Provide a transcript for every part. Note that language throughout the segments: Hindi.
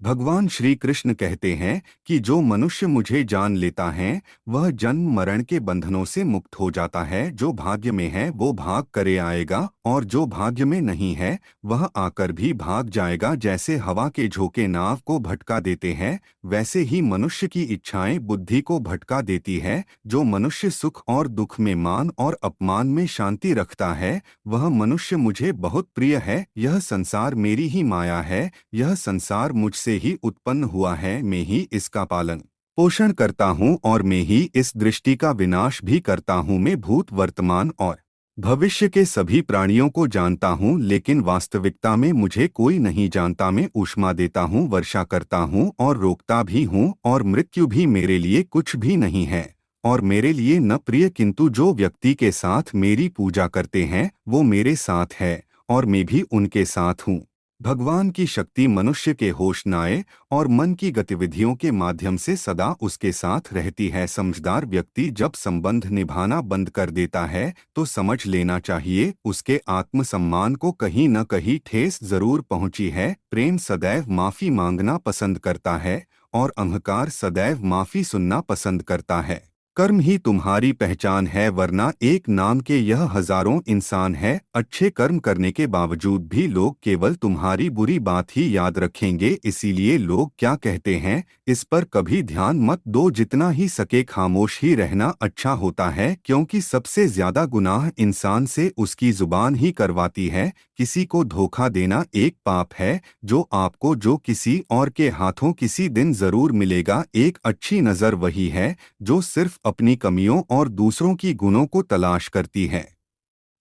भगवान श्री कृष्ण कहते हैं कि जो मनुष्य मुझे जान लेता है वह जन्म मरण के बंधनों से मुक्त हो जाता है। जो भाग्य में है वो भाग करे आएगा और जो भाग्य में नहीं है वह आकर भी भाग जाएगा। जैसे हवा के झोंके नाव को भटका देते हैं वैसे ही मनुष्य की इच्छाएं बुद्धि को भटका देती है। जो मनुष्य सुख और दुख में मान और अपमान में शांति रखता है वह मनुष्य मुझे बहुत प्रिय है। यह संसार मेरी ही माया है, यह संसार मुझसे ही उत्पन्न हुआ है, मैं ही इसका पालन पोषण करता हूँ और मैं ही इस दृष्टि का विनाश भी करता हूँ। मैं भूत वर्तमान और भविष्य के सभी प्राणियों को जानता हूँ लेकिन वास्तविकता में मुझे कोई नहीं जानता। मैं ऊष्मा देता हूँ, वर्षा करता हूँ और रोकता भी हूँ और मृत्यु भी मेरे लिए कुछ भी नहीं है और मेरे लिए न प्रिय। किंतु जो व्यक्ति के साथ मेरी पूजा करते हैं वो मेरे साथ है और मैं भी उनके साथ हूँ। भगवान की शक्ति मनुष्य के होश नाए और मन की गतिविधियों के माध्यम से सदा उसके साथ रहती है। समझदार व्यक्ति जब संबंध निभाना बंद कर देता है तो समझ लेना चाहिए उसके आत्मसम्मान को कहीं न कहीं ठेस जरूर पहुंची है। प्रेम सदैव माफी मांगना पसंद करता है और अहंकार सदैव माफी सुनना पसंद करता है। कर्म ही तुम्हारी पहचान है वरना एक नाम के यह हजारों इंसान है। अच्छे कर्म करने के बावजूद भी लोग केवल तुम्हारी बुरी बात ही याद रखेंगे। इसीलिए लोग क्या कहते हैं इस पर कभी ध्यान मत दो। जितना ही सके खामोश ही रहना अच्छा होता है क्योंकि सबसे ज्यादा गुनाह इंसान से उसकी जुबान ही करवाती है। किसी को धोखा देना एक पाप है जो किसी और के हाथों किसी दिन जरूर मिलेगा। एक अच्छी नजर वही है जो सिर्फ अपनी कमियों और दूसरों की गुणों को तलाश करती है।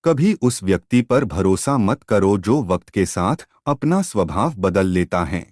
कभी उस व्यक्ति पर भरोसा मत करो जो वक्त के साथ अपना स्वभाव बदल लेता है।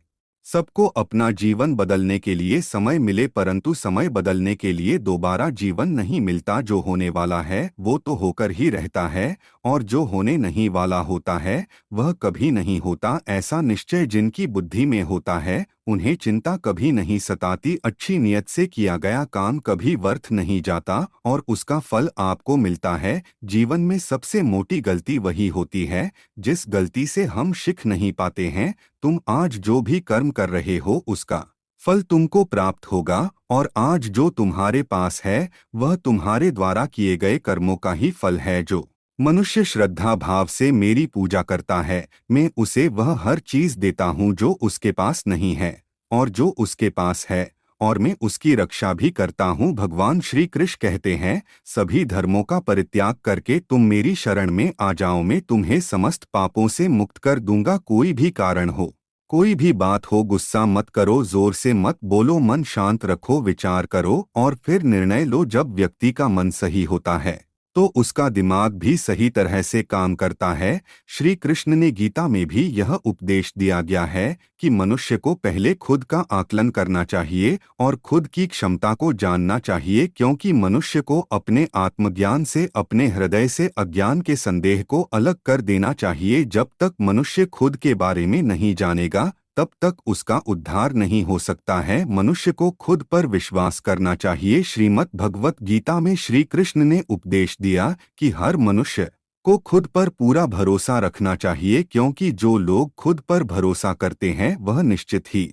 सबको अपना जीवन बदलने के लिए समय मिले परंतु समय बदलने के लिए दोबारा जीवन नहीं मिलता। जो होने वाला है वो तो होकर ही रहता है और जो होने नहीं वाला होता है वह कभी नहीं होता। ऐसा निश्चय जिनकी बुद्धि में होता है उन्हें चिंता कभी नहीं सताती। अच्छी नियत से किया गया काम कभी व्यर्थ नहीं जाता और उसका फल आपको मिलता है। जीवन में सबसे मोटी गलती वही होती है जिस गलती से हम सीख नहीं पाते हैं। तुम आज जो भी कर्म कर रहे हो उसका फल तुमको प्राप्त होगा और आज जो तुम्हारे पास है वह तुम्हारे द्वारा किए गए कर्मों का ही फल है। जो मनुष्य श्रद्धा भाव से मेरी पूजा करता है मैं उसे वह हर चीज देता हूँ जो उसके पास नहीं है और जो उसके पास है और मैं उसकी रक्षा भी करता हूँ। भगवान श्री कृष्ण कहते हैं सभी धर्मों का परित्याग करके तुम मेरी शरण में आ जाओ, मैं तुम्हें समस्त पापों से मुक्त कर दूंगा। कोई भी कारण हो, कोई भी बात हो, गुस्सा मत करो, जोर से मत बोलो, मन शांत रखो, विचार करो और फिर निर्णय लो। जब व्यक्ति का मन सही होता है तो उसका दिमाग भी सही तरह से काम करता है। श्री कृष्ण ने गीता में भी यह उपदेश दिया गया है कि मनुष्य को पहले खुद का आकलन करना चाहिए और खुद की क्षमता को जानना चाहिए क्योंकि मनुष्य को अपने आत्मज्ञान से अपने हृदय से अज्ञान के संदेह को अलग कर देना चाहिए। जब तक मनुष्य खुद के बारे में नहीं जानेगा तब तक उसका उद्धार नहीं हो सकता है। मनुष्य को खुद पर विश्वास करना चाहिए। श्रीमद् भगवत गीता में श्री कृष्ण ने उपदेश दिया कि हर मनुष्य को खुद पर पूरा भरोसा रखना चाहिए क्योंकि जो लोग खुद पर भरोसा करते हैं वह निश्चित ही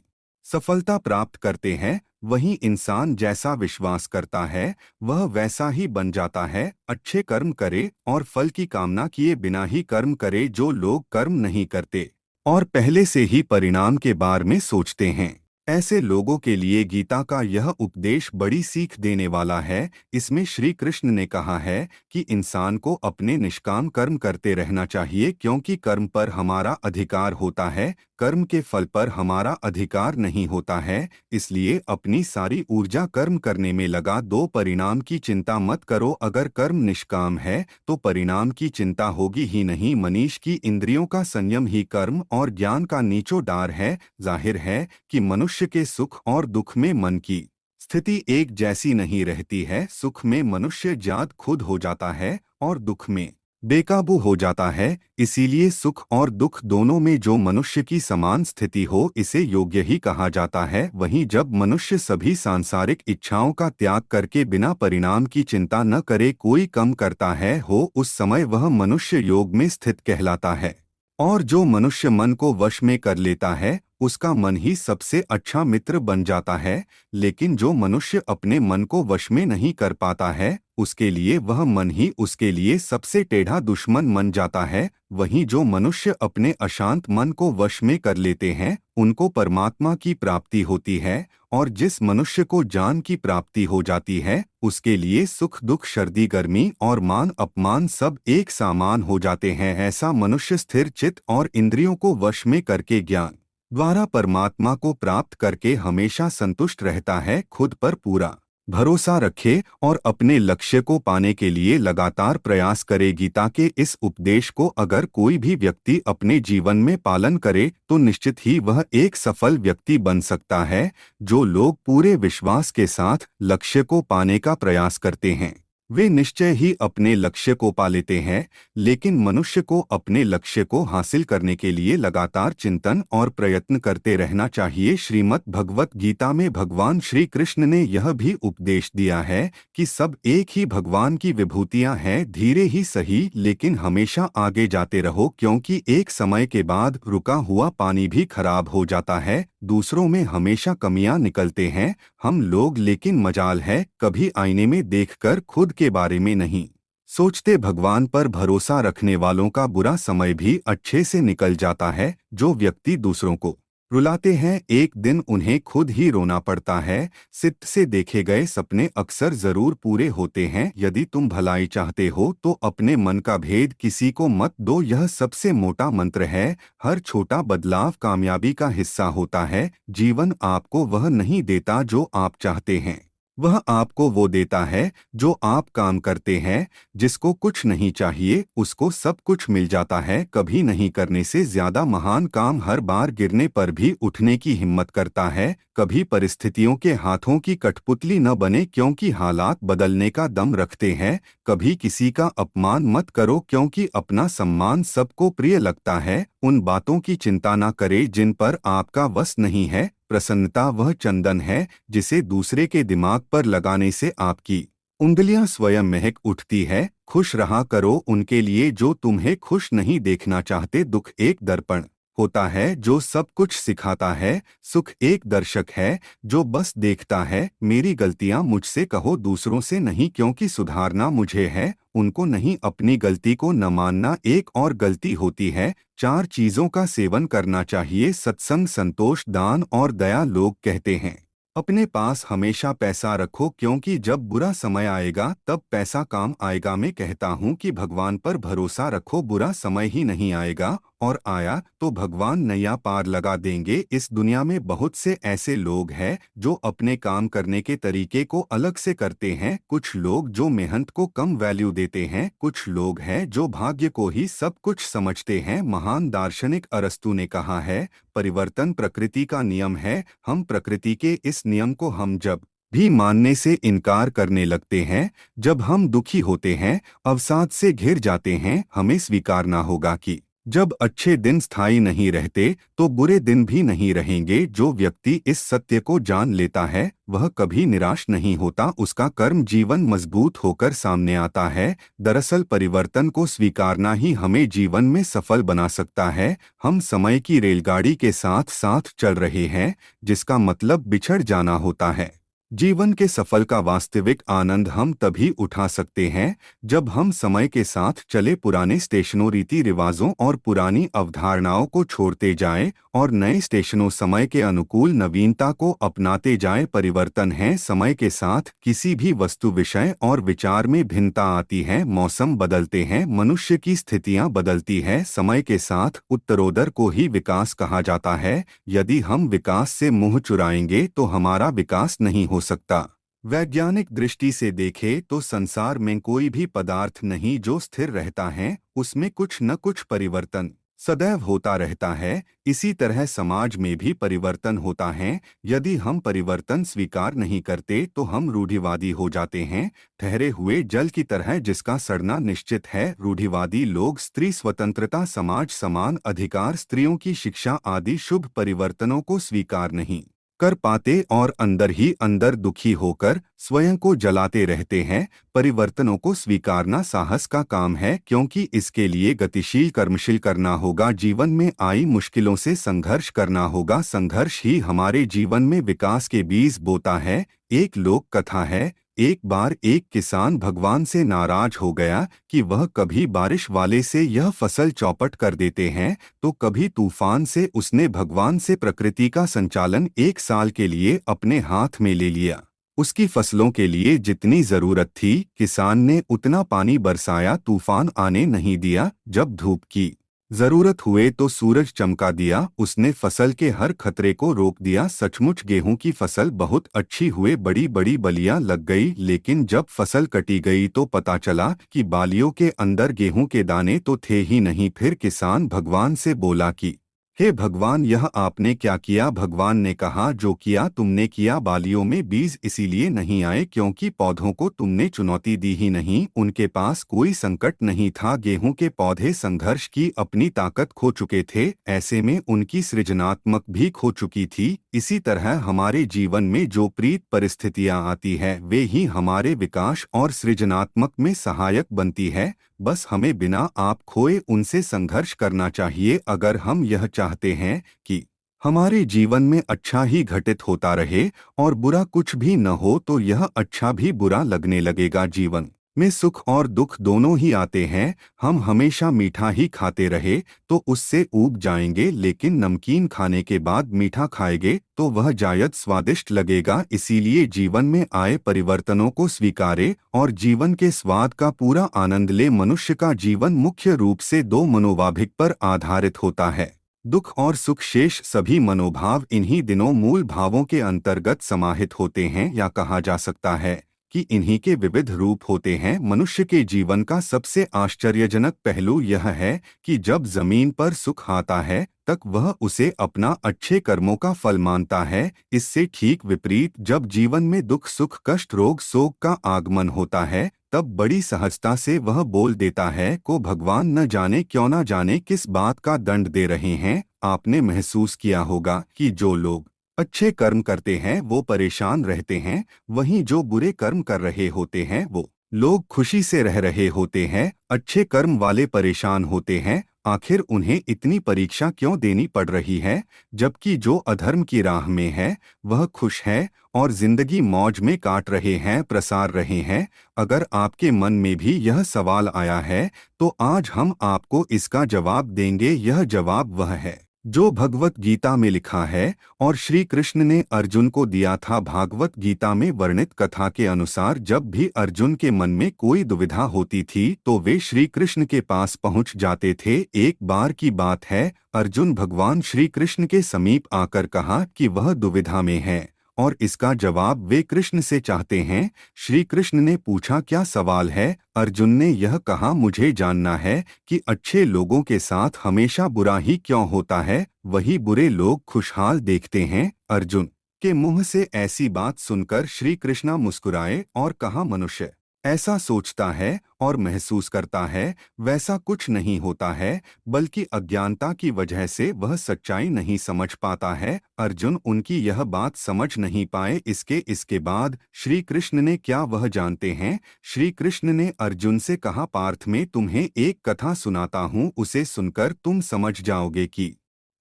सफलता प्राप्त करते हैं। वही इंसान जैसा विश्वास करता है वह वैसा ही बन जाता है। अच्छे कर्म करे और फल की कामना किए बिना ही कर्म करे। जो लोग कर्म नहीं करते और पहले से ही परिणाम के बारे में सोचते हैं ऐसे लोगों के लिए गीता का यह उपदेश बड़ी सीख देने वाला है। इसमें श्री कृष्ण ने कहा है कि इंसान को अपने निष्काम कर्म करते रहना चाहिए क्योंकि कर्म पर हमारा अधिकार होता है, कर्म के फल पर हमारा अधिकार नहीं होता है। इसलिए अपनी सारी ऊर्जा कर्म करने में लगा दो, परिणाम की चिंता मत करो। अगर कर्म निष्काम है तो परिणाम की चिंता होगी ही नहीं। मनीष की इंद्रियों का संयम ही कर्म और ज्ञान का निचोड़ है। जाहिर है कि मनुष्य के सुख और दुख में मन की स्थिति एक जैसी नहीं रहती है। सुख में मनुष्य जात खुद हो जाता है और दुख में बेकाबू हो जाता है। इसीलिए सुख और दुख दोनों में जो मनुष्य की समान स्थिति हो इसे योग्य ही कहा जाता है। वहीं जब मनुष्य सभी सांसारिक इच्छाओं का त्याग करके बिना परिणाम की चिंता न करे कोई कम करता है उस समय वह मनुष्य योग में स्थित कहलाता है। और जो मनुष्य मन को वश में कर लेता है उसका मन ही सबसे अच्छा मित्र बन जाता है। लेकिन जो मनुष्य अपने मन को वश में नहीं कर पाता है, उसके लिए वह मन ही उसके लिए सबसे टेढ़ा दुश्मन बन जाता है। वहीं जो मनुष्य अपने अशांत मन को वश में कर लेते हैं, उनको परमात्मा की प्राप्ति होती है। और जिस मनुष्य को ज्ञान की प्राप्ति हो जाती है, उसके लिए सुख दुख सर्दी गर्मी और मान अपमान सब एक समान हो जाते हैं। ऐसा मनुष्य स्थिर चित्त और इंद्रियों को वश में करके ज्ञान द्वारा परमात्मा को प्राप्त करके हमेशा संतुष्ट रहता है। खुद पर पूरा भरोसा रखे और अपने लक्ष्य को पाने के लिए लगातार प्रयास करे। गीता के इस उपदेश को अगर कोई भी व्यक्ति अपने जीवन में पालन करे तो निश्चित ही वह एक सफल व्यक्ति बन सकता है। जो लोग पूरे विश्वास के साथ लक्ष्य को पाने का प्रयास करते हैं, वे निश्चय ही अपने लक्ष्य को पा लेते हैं। लेकिन मनुष्य को अपने लक्ष्य को हासिल करने के लिए लगातार चिंतन और प्रयत्न करते रहना चाहिए। श्रीमद् भगवत गीता में भगवान श्री कृष्ण ने यह भी उपदेश दिया है कि सब एक ही भगवान की विभूतियां हैं। धीरे ही सही, लेकिन हमेशा आगे जाते रहो, क्योंकि एक समय के बाद रुका हुआ पानी भी खराब हो जाता है। दूसरों में हमेशा कमियां निकलते हैं हम लोग, लेकिन मजाल है कभी आईने में देखकर खुद के बारे में नहीं सोचते। भगवान पर भरोसा रखने वालों का बुरा समय भी अच्छे से निकल जाता है। जो व्यक्ति दूसरों को रुलाते हैं, एक दिन उन्हें खुद ही रोना पड़ता है। चित्त से देखे गए सपने अक्सर जरूर पूरे होते हैं। यदि तुम भलाई चाहते हो तो अपने मन का भेद किसी को मत दो, यह सबसे मोटा मंत्र है। हर छोटा बदलाव कामयाबी का हिस्सा होता है। जीवन आपको वह नहीं देता जो आप चाहते हैं, वह आपको वो देता है जो आप काम करते हैं। जिसको कुछ नहीं चाहिए उसको सब कुछ मिल जाता है। कभी नहीं करने से ज्यादा महान काम हर बार गिरने पर भी उठने की हिम्मत करता है। कभी परिस्थितियों के हाथों की कठपुतली न बने, क्योंकि हालात बदलने का दम रखते हैं। कभी किसी का अपमान मत करो, क्योंकि अपना सम्मान सबको प्रिय लगता है। उन बातों की चिंता न करे जिन पर आपका वश नहीं है। प्रसन्नता वह चंदन है जिसे दूसरे के दिमाग पर लगाने से आपकी उंगलियां स्वयं महक उठती है। खुश रहा करो उनके लिए जो तुम्हें खुश नहीं देखना चाहते। दुख एक दर्पण होता है जो सब कुछ सिखाता है। सुख एक दर्शक है जो बस देखता है। मेरी गलतियां मुझसे कहो, दूसरों से नहीं, क्योंकि सुधारना मुझे है, उनको नहीं। अपनी गलती को न मानना एक और गलती होती है। 4 चीजों का सेवन करना चाहिए: सत्संग, संतोष, दान और दया। लोग कहते हैं अपने पास हमेशा पैसा रखो, क्योंकि जब बुरा समय आएगा तब पैसा काम आएगा। मैं कहता हूँ कि भगवान पर भरोसा रखो, बुरा समय ही नहीं आएगा, और आया तो भगवान नैया पार लगा देंगे। इस दुनिया में बहुत से ऐसे लोग हैं जो अपने काम करने के तरीके को अलग से करते हैं। कुछ लोग जो मेहनत को कम वैल्यू देते हैं, कुछ लोग हैं जो भाग्य को ही सब कुछ समझते हैं। महान दार्शनिक अरस्तु ने कहा है, परिवर्तन प्रकृति का नियम है। हम प्रकृति के इस नियम को हम जब भी मानने से इनकार करने लगते हैं, जब हम दुखी होते हैं, अवसाद से घिर जाते हैं, हमें स्वीकारना होगा कि जब अच्छे दिन स्थायी नहीं रहते तो बुरे दिन भी नहीं रहेंगे। जो व्यक्ति इस सत्य को जान लेता है वह कभी निराश नहीं होता। उसका कर्म जीवन मजबूत होकर सामने आता है। दरअसल परिवर्तन को स्वीकारना ही हमें जीवन में सफल बना सकता है। हम समय की रेलगाड़ी के साथ साथ चल रहे हैं, जिसका मतलब बिछड़ जाना होता है। जीवन के सफल का वास्तविक आनंद हम तभी उठा सकते हैं जब हम समय के साथ चले, पुराने स्टेशनों, रीति रिवाजों और पुरानी अवधारणाओं को छोड़ते जाएं और नए स्टेशनों, समय के अनुकूल नवीनता को अपनाते जाएं। परिवर्तन है समय के साथ किसी भी वस्तु, विषय और विचार में भिन्नता आती है। मौसम बदलते हैं, मनुष्य की स्थितियां बदलती है। समय के साथ उत्तरोत्तर को ही विकास कहा जाता है। यदि हम विकास से मुंह चुराएंगे तो हमारा विकास नहीं हो सकता। वैज्ञानिक दृष्टि से देखें तो संसार में कोई भी पदार्थ नहीं जो स्थिर रहता है, उसमें कुछ न कुछ परिवर्तन सदैव होता रहता है। इसी तरह समाज में भी परिवर्तन होता है। यदि हम परिवर्तन स्वीकार नहीं करते तो हम रूढ़िवादी हो जाते हैं, ठहरे हुए जल की तरह जिसका सड़ना निश्चित है। रूढ़िवादी लोग स्त्री स्वतंत्रता, समाज समान अधिकार, स्त्रियों की शिक्षा आदि शुभ परिवर्तनों को स्वीकार नहीं कर पाते और अंदर ही अंदर दुखी होकर स्वयं को जलाते रहते हैं। परिवर्तनों को स्वीकारना साहस का काम है, क्योंकि इसके लिए गतिशील कर्मशील करना होगा। जीवन में आई मुश्किलों से संघर्ष करना होगा। संघर्ष ही हमारे जीवन में विकास के बीज बोता है। एक लोक कथा है, एक बार एक किसान भगवान से नाराज हो गया कि वह कभी बारिश वाले से यह फसल चौपट कर देते हैं तो कभी तूफान से। उसने भगवान से प्रकृति का संचालन 1 साल के लिए अपने हाथ में ले लिया। उसकी फसलों के लिए जितनी जरूरत थी किसान ने उतना पानी बरसाया, तूफान आने नहीं दिया। जब धूप की जरूरत हुए तो सूरज चमका दिया, उसने फसल के हर खतरे को रोक दिया। सचमुच गेहूं की फसल बहुत अच्छी हुए, बड़ी बड़ी बलियां लग गई, लेकिन जब फसल कटी गई तो पता चला कि बालियों के अंदर गेहूं के दाने तो थे ही नहीं। फिर किसान भगवान से बोला कि हे भगवान, यह आपने क्या किया? भगवान ने कहा, जो किया तुमने किया। बालियों में बीज इसीलिए नहीं आए क्योंकि पौधों को तुमने चुनौती दी ही नहीं। उनके पास कोई संकट नहीं था। गेहूं के पौधे संघर्ष की अपनी ताकत खो चुके थे, ऐसे में उनकी सृजनात्मक भी खो चुकी थी। इसी तरह हमारे जीवन में जो प्रीत परिस्थितियां आती है वे ही हमारे विकास और सृजनात्मक में सहायक बनती है। बस हमें बिना आप खोए उनसे संघर्ष करना चाहिए। अगर हम यह चाहते हैं कि हमारे जीवन में अच्छा ही घटित होता रहे और बुरा कुछ भी न हो, तो यह अच्छा भी बुरा लगने लगेगा। जीवन में सुख और दुख दोनों ही आते हैं। हम हमेशा मीठा ही खाते रहे तो उससे ऊब जाएंगे, लेकिन नमकीन खाने के बाद मीठा खाएंगे तो वह जायद स्वादिष्ट लगेगा। इसीलिए जीवन में आए परिवर्तनों को स्वीकारे और जीवन के स्वाद का पूरा आनंद ले। मनुष्य का जीवन मुख्य रूप से 2 मनोभाविक पर आधारित होता है, दुख और सुख। शेष सभी मनोभाव इन्हीं दिनों मूल भावों के अंतर्गत समाहित होते हैं, या कहा जा सकता है कि इन्हीं के विविध रूप होते हैं। मनुष्य के जीवन का सबसे आश्चर्यजनक पहलू यह है कि जब जमीन पर सुख आता है तक वह उसे अपना अच्छे कर्मों का फल मानता है। इससे ठीक विपरीत जब जीवन में दुख सुख कष्ट रोग शोक का आगमन होता है तब बड़ी सहजता से वह बोल देता है को भगवान न जाने क्यों न जाने किस बात का दंड दे रहे हैं। आपने महसूस किया होगा कि जो लोग अच्छे कर्म करते हैं वो परेशान रहते हैं, वहीं जो बुरे कर्म कर रहे होते हैं वो लोग खुशी से रह रहे होते हैं। अच्छे कर्म वाले परेशान होते हैं, आखिर उन्हें इतनी परीक्षा क्यों देनी पड़ रही है, जबकि जो अधर्म की राह में है वह खुश है और जिंदगी मौज में काट रहे हैं, प्रसार रहे हैं। अगर आपके मन में भी यह सवाल आया है तो आज हम आपको इसका जवाब देंगे। यह जवाब वह है जो भगवत गीता में लिखा है और श्री कृष्ण ने अर्जुन को दिया था। भागवत गीता में वर्णित कथा के अनुसार जब भी अर्जुन के मन में कोई दुविधा होती थी तो वे श्री कृष्ण के पास पहुंच जाते थे। एक बार की बात है, अर्जुन भगवान श्री कृष्ण के समीप आकर कहा कि वह दुविधा में है और इसका जवाब वे कृष्ण से चाहते हैं। श्री कृष्ण ने पूछा, क्या सवाल है? अर्जुन ने यह कहा, मुझे जानना है कि अच्छे लोगों के साथ हमेशा बुरा ही क्यों होता है, वही बुरे लोग खुशहाल देखते हैं। अर्जुन के मुंह से ऐसी बात सुनकर श्री कृष्ण मुस्कुराए और कहा, मनुष्य ऐसा सोचता है और महसूस करता है वैसा कुछ नहीं होता है, बल्कि अज्ञानता की वजह से वह सच्चाई नहीं समझ पाता है। अर्जुन उनकी यह बात समझ नहीं पाए। इसके बाद श्री कृष्ण ने क्या वह जानते हैं? श्री कृष्ण ने अर्जुन से कहा, पार्थ में तुम्हें एक कथा सुनाता हूँ, उसे सुनकर तुम समझ जाओगे कि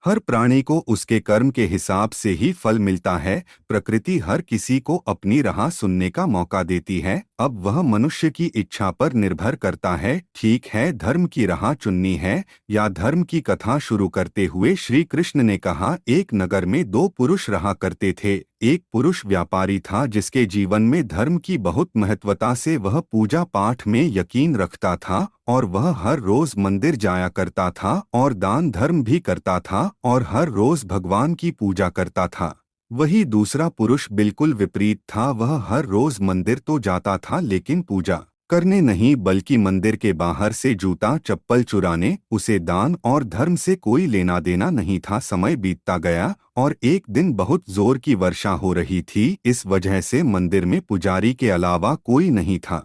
हर प्राणी को उसके कर्म के हिसाब से ही फल मिलता है। प्रकृति हर किसी को अपनी राह सुनने का मौका देती है, अब वह मनुष्य की इच्छा पर निर्भर करता है। ठीक है, धर्म की राह चुननी है या धर्म की कथा शुरू करते हुए श्री कृष्ण ने कहा, एक नगर में 2 पुरुष रहा करते थे। एक पुरुष व्यापारी था जिसके जीवन में धर्म की बहुत महत्वता से वह पूजा पाठ में यकीन रखता था और वह हर रोज मंदिर जाया करता था और दान धर्म भी करता था और हर रोज भगवान की पूजा करता था। वही दूसरा पुरुष बिल्कुल विपरीत था, वह हर रोज मंदिर तो जाता था लेकिन पूजा करने नहीं बल्कि मंदिर के बाहर से जूता चप्पल चुराने। उसे दान और धर्म से कोई लेना देना नहीं था। समय बीतता गया और एक दिन बहुत जोर की वर्षा हो रही थी। इस वजह से मंदिर में पुजारी के अलावा कोई नहीं था।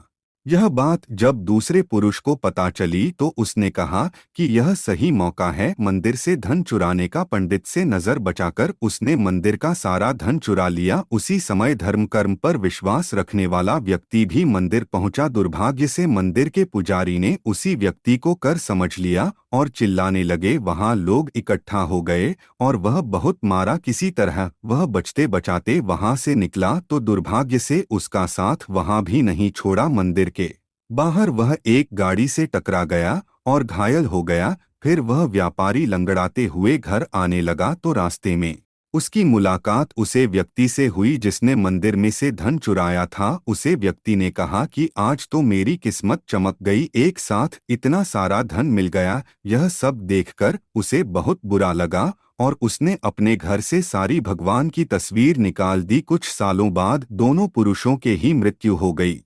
यह बात जब दूसरे पुरुष को पता चली तो उसने कहा कि यह सही मौका है मंदिर से धन चुराने का। पंडित से नजर बचाकर उसने मंदिर का सारा धन चुरा लिया। उसी समय धर्म कर्म पर विश्वास रखने वाला व्यक्ति भी मंदिर पहुंचा। दुर्भाग्य से मंदिर के पुजारी ने उसी व्यक्ति को कर समझ लिया और चिल्लाने लगे। वहां लोग इकट्ठा हो गए और वह बहुत मारा। किसी तरह वह बचते बचाते वहां से निकला तो दुर्भाग्य से उसका साथ वहां भी नहीं छोड़ा। मंदिर के बाहर वह एक गाड़ी से टकरा गया और घायल हो गया। फिर वह व्यापारी लंगड़ाते हुए घर आने लगा तो रास्ते में उसकी मुलाकात उसे व्यक्ति से हुई जिसने मंदिर में से धन चुराया था। उसे व्यक्ति ने कहा कि आज तो मेरी किस्मत चमक गई, एक साथ इतना सारा धन मिल गया। यह सब देखकर उसे बहुत बुरा लगा और उसने अपने घर से सारी भगवान की तस्वीर निकाल दी। कुछ सालों बाद दोनों पुरुषों के ही मृत्यु हो गई।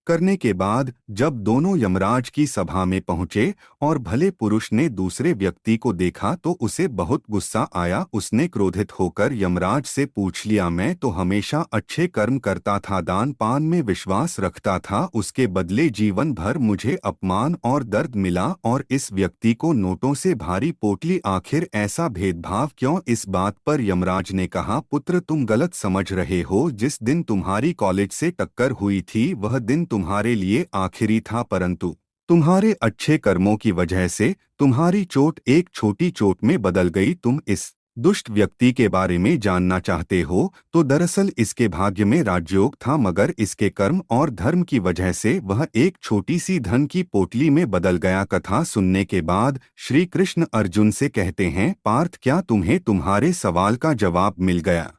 करने के बाद जब दोनों यमराज की सभा में पहुंचे और भले पुरुष ने दूसरे व्यक्ति को देखा तो उसे बहुत गुस्सा आया। उसने क्रोधित होकर यमराज से पूछ लिया, मैं तो हमेशा अच्छे कर्म करता था, दान पान में विश्वास रखता था, उसके बदले जीवन भर मुझे अपमान और दर्द मिला और इस व्यक्ति को नोटों से भारी पोटली, आखिर ऐसा भेदभाव क्यों? इस बात पर यमराज ने कहा, पुत्र तुम गलत समझ रहे हो। जिस दिन तुम्हारी कॉलेज से टक्कर हुई थी वह दिन तुम्हारे लिए आखिरी था, परंतु तुम्हारे अच्छे कर्मों की वजह से तुम्हारी चोट एक छोटी चोट में बदल गई। तुम इस दुष्ट व्यक्ति के बारे में जानना चाहते हो तो दरअसल इसके भाग्य में राजयोग था, मगर इसके कर्म और धर्म की वजह से वह एक छोटी सी धन की पोटली में बदल गया। कथा सुनने के बाद श्री कृष्ण अर्जुन से कहते हैं, पार्थ क्या तुम्हें तुम्हारे सवाल का जवाब मिल गया?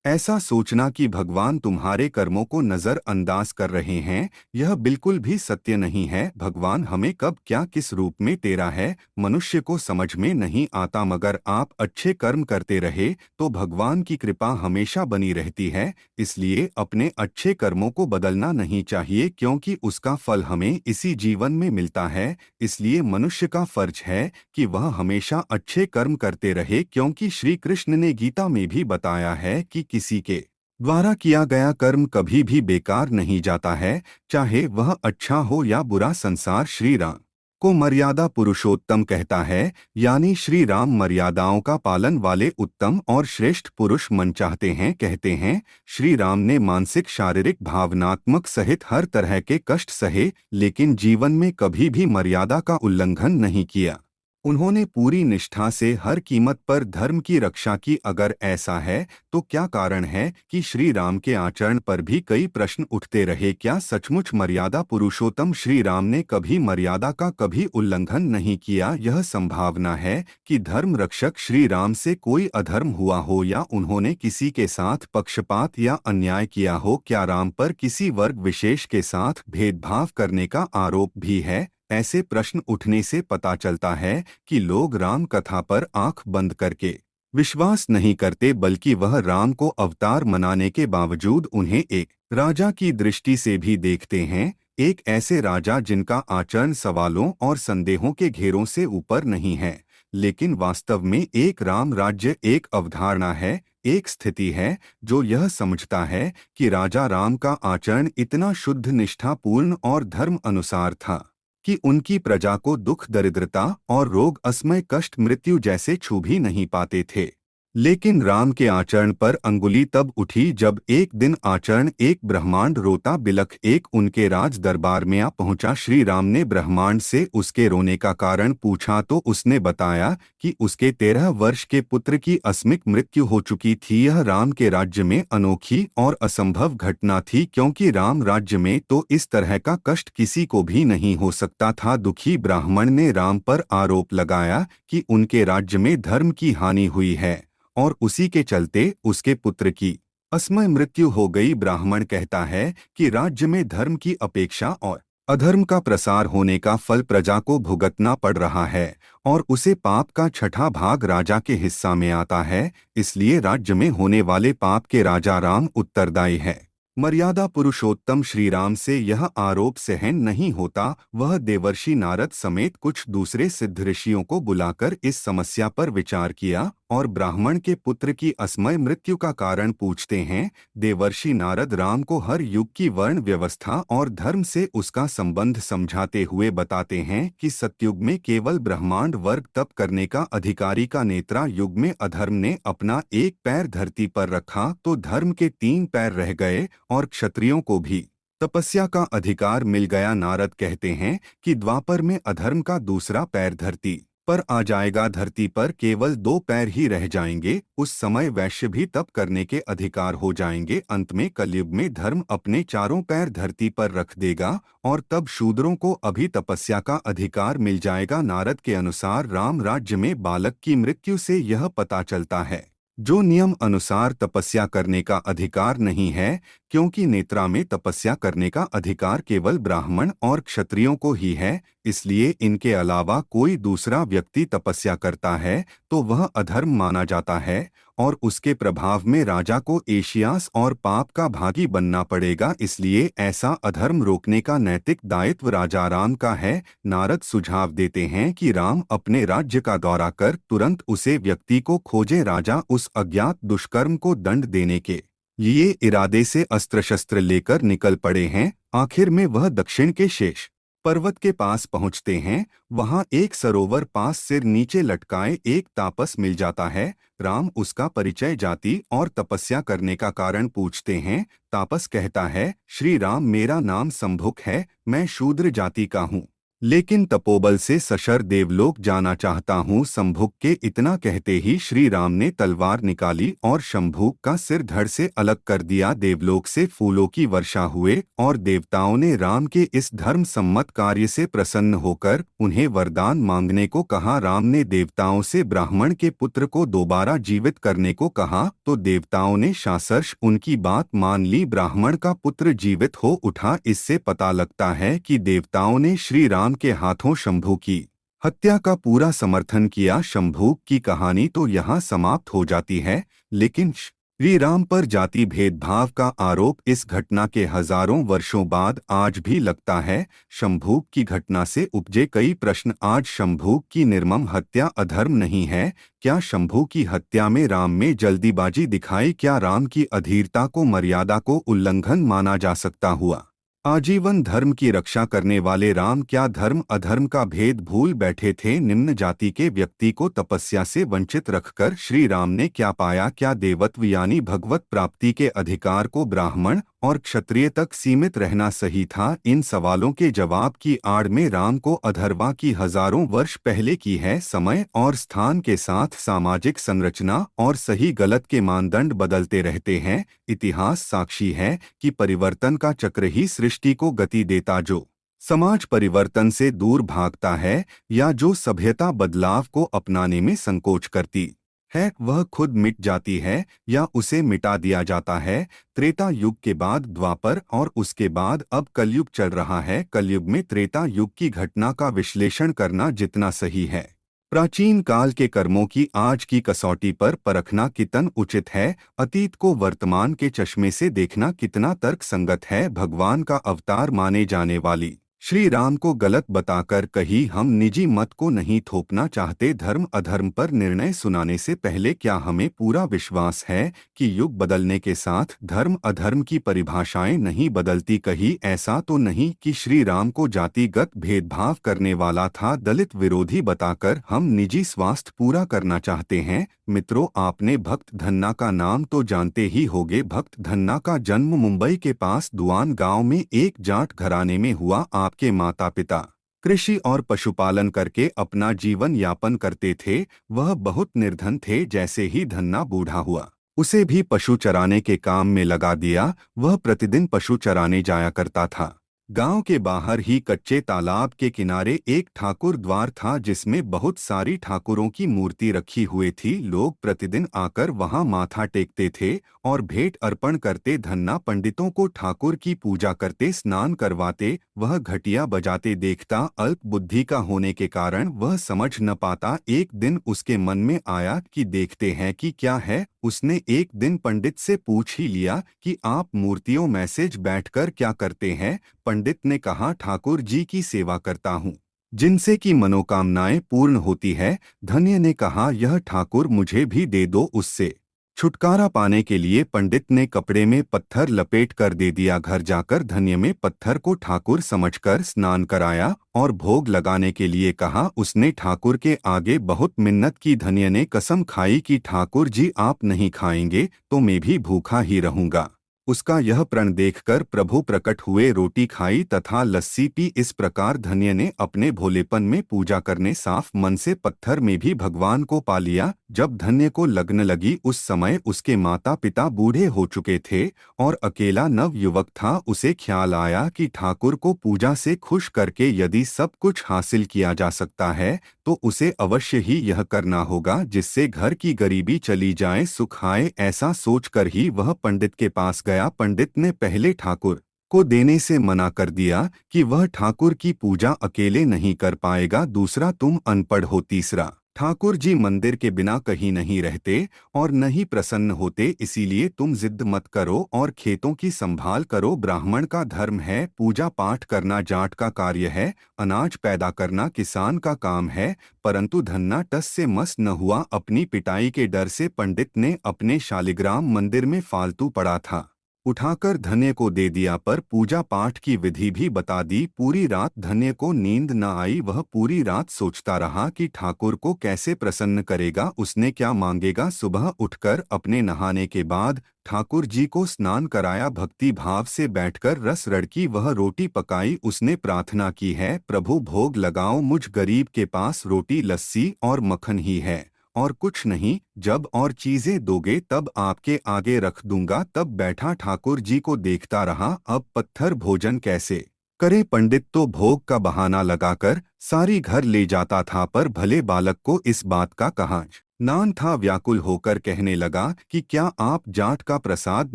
ऐसा सोचना कि भगवान तुम्हारे कर्मों को नजरअंदाज कर रहे हैं, यह बिल्कुल भी सत्य नहीं है। भगवान हमें कब क्या किस रूप में तेरा है मनुष्य को समझ में नहीं आता, मगर आप अच्छे कर्म करते रहे तो भगवान की कृपा हमेशा बनी रहती है। इसलिए अपने अच्छे कर्मों को बदलना नहीं चाहिए क्योंकि उसका फल हमें इसी जीवन में मिलता है। इसलिए मनुष्य का फर्ज है कि वह हमेशा अच्छे कर्म करते रहे, क्योंकि श्री कृष्ण ने गीता में भी बताया है कि किसी के द्वारा किया गया कर्म कभी भी बेकार नहीं जाता है, चाहे वह अच्छा हो या बुरा। संसार श्री राम को मर्यादा पुरुषोत्तम कहता है, यानी श्री राम मर्यादाओं का पालन वाले उत्तम और श्रेष्ठ पुरुष मन चाहते हैं। कहते हैं श्री राम ने मानसिक, शारीरिक, भावनात्मक सहित हर तरह के कष्ट सहे, लेकिन जीवन में कभी भी मर्यादा का उल्लंघन नहीं किया। उन्होंने पूरी निष्ठा से हर कीमत पर धर्म की रक्षा की। अगर ऐसा है तो क्या कारण है कि श्री राम के आचरण पर भी कई प्रश्न उठते रहे? क्या सचमुच मर्यादा पुरुषोत्तम श्री राम ने कभी मर्यादा का कभी उल्लंघन नहीं किया? यह संभावना है कि धर्म रक्षक श्री राम से कोई अधर्म हुआ हो या उन्होंने किसी के साथ पक्षपात या अन्याय किया हो। क्या राम पर किसी वर्ग विशेष के साथ भेदभाव करने का आरोप भी है? ऐसे प्रश्न उठने से पता चलता है कि लोग राम कथा पर आंख बंद करके विश्वास नहीं करते, बल्कि वह राम को अवतार मनाने के बावजूद उन्हें एक राजा की दृष्टि से भी देखते हैं। एक ऐसे राजा जिनका आचरण सवालों और संदेहों के घेरों से ऊपर नहीं है। लेकिन वास्तव में एक राम राज्य एक अवधारणा है, एक स्थिति है जो यह समझता है कि राजा राम का आचरण इतना शुद्ध, निष्ठापूर्ण और धर्म अनुसार था कि उनकी प्रजा को दुख, दरिद्रता और रोग, असमय कष्ट, मृत्यु जैसे छू भी नहीं पाते थे। लेकिन राम के आचरण पर अंगुली तब उठी जब एक दिन आचरण एक ब्रह्मांड रोता बिलख एक उनके राज दरबार में आ पहुंचा। श्री राम ने ब्रह्मांड से उसके रोने का कारण पूछा तो उसने बताया कि उसके 13 वर्ष के पुत्र की आकस्मिक मृत्यु हो चुकी थी। यह राम के राज्य में अनोखी और असंभव घटना थी, क्योंकि राम राज्य में तो इस तरह का कष्ट किसी को भी नहीं हो सकता था। दुखी ब्राह्मण ने राम पर आरोप लगाया कि उनके राज्य में धर्म की हानि हुई है और उसी के चलते उसके पुत्र की असमय मृत्यु हो गई। ब्राह्मण कहता है कि राज्य में धर्म की अपेक्षा और अधर्म का प्रसार होने का फल प्रजा को भुगतना पड़ रहा है और उसे पाप का छठा भाग राजा के हिस्सा में आता है। इसलिए राज्य में होने वाले पाप के राजा राम उत्तरदायी है। मर्यादा पुरुषोत्तम श्री राम से यह आरोप सहन नहीं होता। वह देवर्षि नारद समेत कुछ दूसरे सिद्ध ऋषियों को बुलाकर इस समस्या पर विचार किया और ब्राह्मण के पुत्र की असमय मृत्यु का कारण पूछते हैं। देवर्षि नारद राम को हर युग की वर्ण व्यवस्था और धर्म से उसका संबंध समझाते हुए बताते हैं कि सतयुग में केवल ब्रह्मांड वर्ग तप करने का अधिकारी का, नेत्रा युग में अधर्म ने अपना एक पैर धरती पर रखा तो धर्म के 3 पैर रह गए और क्षत्रियों को भी तपस्या का अधिकार मिल गया। नारद कहते हैं कि द्वापर में अधर्म का दूसरा पैर धरती पर आ जाएगा, धरती पर केवल 2 पैर ही रह जाएंगे। उस समय वैश्य भी तप करने के अधिकार हो जाएंगे। अंत में कलयुग में धर्म अपने 4 पैर धरती पर रख देगा और तब शूद्रों को अभी तपस्या का अधिकार मिल जाएगा। नारद के अनुसार राम राज्य में बालक की मृत्यु से यह पता चलता है जो नियम अनुसार तपस्या करने का अधिकार नहीं है, क्योंकि नेत्रा में तपस्या करने का अधिकार केवल ब्राह्मण और क्षत्रियों को ही है। इसलिए इनके अलावा कोई दूसरा व्यक्ति तपस्या करता है तो वह अधर्म माना जाता है और उसके प्रभाव में राजा को एशियास और पाप का भागी बनना पड़ेगा। इसलिए ऐसा अधर्म रोकने का नैतिक दायित्व राजा राम का है। नारद सुझाव देते हैं कि राम अपने राज्य का दौरा कर तुरंत उसे व्यक्ति को खोजें। राजा उस अज्ञात दुष्कर्म को दंड देने के ये इरादे से अस्त्र शस्त्र लेकर निकल पड़े हैं। आखिर में वह दक्षिण के शेष पर्वत के पास पहुंचते हैं। वहां एक सरोवर पास सिर नीचे लटकाए एक तापस मिल जाता है। राम उसका परिचय, जाति और तपस्या करने का कारण पूछते हैं। तापस कहता है, श्री राम, मेरा नाम संभुक है, मैं शूद्र जाति का हूँ, लेकिन तपोबल से सशर देवलोक जाना चाहता हूँ। शंभुक के इतना कहते ही श्री राम ने तलवार निकाली और शंभुक का सिर धड़ से अलग कर दिया। देवलोक से फूलों की वर्षा हुए और देवताओं ने राम के इस धर्म सम्मत कार्य से प्रसन्न होकर उन्हें वरदान मांगने को कहा। राम ने देवताओं से ब्राह्मण के पुत्र को दोबारा जीवित करने को कहा तो देवताओं ने शासर्ष उनकी बात मान ली। ब्राह्मण का पुत्र जीवित हो उठा। इससे पता लगता है कि देवताओं ने श्री राम के हाथों शंभू की हत्या का पूरा समर्थन किया। शंभू की कहानी तो यहाँ समाप्त हो जाती है, लेकिन श्री राम पर जाति भेदभाव का आरोप इस घटना के हजारों वर्षों बाद आज भी लगता है। शंभू की घटना से उपजे कई प्रश्न। आज शंभू की निर्मम हत्या अधर्म नहीं है? क्या शंभू की हत्या में राम में जल्दीबाजी दिखाई? क्या राम की अधीरता को मर्यादा को उल्लंघन माना जा सकता हुआ? आजीवन धर्म की रक्षा करने वाले राम क्या धर्म अधर्म का भेद भूल बैठे थे? निम्न जाति के व्यक्ति को तपस्या से वंचित रखकर श्री राम ने क्या पाया? क्या देवत्व यानी भगवत प्राप्ति के अधिकार को ब्राह्मण और क्षत्रिय तक सीमित रहना सही था? इन सवालों के जवाब की आड़ में राम को अधर्वा की हजारों वर्ष पहले की है। समय और स्थान के साथ सामाजिक संरचना और सही गलत के मानदंड बदलते रहते हैं। इतिहास साक्षी है कि परिवर्तन का चक्र ही सृष्टि को गति देता। जो समाज परिवर्तन से दूर भागता है या जो सभ्यता बदलाव को अपनाने में संकोच करती है, वह खुद मिट जाती है या उसे मिटा दिया जाता है। त्रेता युग के बाद द्वापर और उसके बाद अब कलयुग चल रहा है। कलयुग में त्रेता युग की घटना का विश्लेषण करना जितना सही है, प्राचीन काल के कर्मों की आज की कसौटी पर परखना कितना उचित है, अतीत को वर्तमान के चश्मे से देखना कितना तर्कसंगत है। भगवान का अवतार माने जाने वाली श्री राम को गलत बताकर कहीं हम निजी मत को नहीं थोपना चाहते। धर्म अधर्म पर निर्णय सुनाने से पहले क्या हमें पूरा विश्वास है कि युग बदलने के साथ धर्म अधर्म की परिभाषाएं नहीं बदलती? कहीं ऐसा तो नहीं कि श्री राम को जातिगत भेदभाव करने वाला था, दलित विरोधी बताकर हम निजी स्वास्थ्य पूरा करना चाहते हैं? मित्रों, आपने भक्त धन्ना का नाम तो जानते ही होंगे। भक्त धन्ना का जन्म मुंबई के पास दुआन गांव में एक जाट घराने में हुआ। आपके माता पिता कृषि और पशुपालन करके अपना जीवन यापन करते थे। वह बहुत निर्धन थे। जैसे ही धन्ना बूढ़ा हुआ, उसे भी पशु चराने के काम में लगा दिया। वह प्रतिदिन पशु चराने जाया करता था। गांव के बाहर ही कच्चे तालाब के किनारे एक ठाकुर द्वार था जिसमें बहुत सारी ठाकुरों की मूर्ति रखी हुई थी। लोग प्रतिदिन आकर वहां माथा टेकते थे और भेंट अर्पण करते। धन्ना पंडितों को ठाकुर की पूजा करते, स्नान करवाते। वह घटिया बजाते देखता। अल्प बुद्धि का होने के कारण वह समझ न पाता। एक दिन उसके मन में आया कि देखते हैं कि क्या है। उसने एक दिन पंडित से पूछ ही लिया कि आप मूर्तियों में बैठकर क्या करते हैं? पंडित ने कहा, ठाकुर जी की सेवा करता हूँ। जिनसे की मनोकामनाएं पूर्ण होती है। धन्य ने कहा, यह ठाकुर मुझे भी दे दो। उससे छुटकारा पाने के लिए पंडित ने कपड़े में पत्थर लपेट कर दे दिया। घर जाकर धन्य में पत्थर को ठाकुर समझकर स्नान कराया और भोग लगाने के लिए कहा। उसने ठाकुर के आगे बहुत मिन्नत की। धन्य ने कसम खाई कि ठाकुर जी, आप नहीं खाएंगे तो मैं भी भूखा ही रहूंगा। उसका यह प्रण देखकर प्रभु प्रकट हुए, रोटी खाई तथा लस्सी पी। इस प्रकार धन्य ने अपने भोलेपन में पूजा करने साफ मन से पत्थर में भी भगवान को पा लिया। जब धन्य को लगन लगी, उस समय उसके माता पिता बूढ़े हो चुके थे और अकेला नव युवक था। उसे ख्याल आया कि ठाकुर को पूजा से खुश करके यदि सब कुछ हासिल किया जा सकता है तो उसे अवश्य ही यह करना होगा, जिससे घर की गरीबी चली जाए, सुख आए। ऐसा सोचकर ही वह पंडित के पास गया। पंडित ने पहले ठाकुर को देने से मना कर दिया कि वह ठाकुर की पूजा अकेले नहीं कर पाएगा। दूसरा, तुम अनपढ़ हो। तीसरा, ठाकुर जी मंदिर के बिना कहीं नहीं रहते और न ही प्रसन्न होते, इसीलिए तुम जिद मत करो और खेतों की संभाल करो। ब्राह्मण का धर्म है, पूजा पाठ करना जाट का कार्य है, अनाज पैदा करना किसान का काम है। परंतु धन्ना टस से मस न हुआ। अपनी पिटाई के डर से पंडित ने अपने शालिग्राम मंदिर में फालतू पड़ा था उठाकर धन्य को दे दिया, पर पूजा पाठ की विधि भी बता दी। पूरी रात धन्य को नींद न आई। वह पूरी रात सोचता रहा कि ठाकुर को कैसे प्रसन्न करेगा, उसने क्या मांगेगा। सुबह उठकर अपने नहाने के बाद ठाकुर जी को स्नान कराया। भक्ति भाव से बैठकर रस रड़की वह रोटी पकाई। उसने प्रार्थना की है, प्रभु भोग लगाओ, मुझ गरीब के पास रोटी लस्सी और मक्खन ही है और कुछ नहीं। जब और चीजें दोगे तब आपके आगे रख दूंगा। तब बैठा ठाकुर जी को देखता रहा, अब पत्थर भोजन कैसे करे। पंडित तो भोग का बहाना लगाकर सारी घर ले जाता था, पर भले बालक को इस बात का कहाँ नान था। व्याकुल होकर कहने लगा कि क्या आप जाट का प्रसाद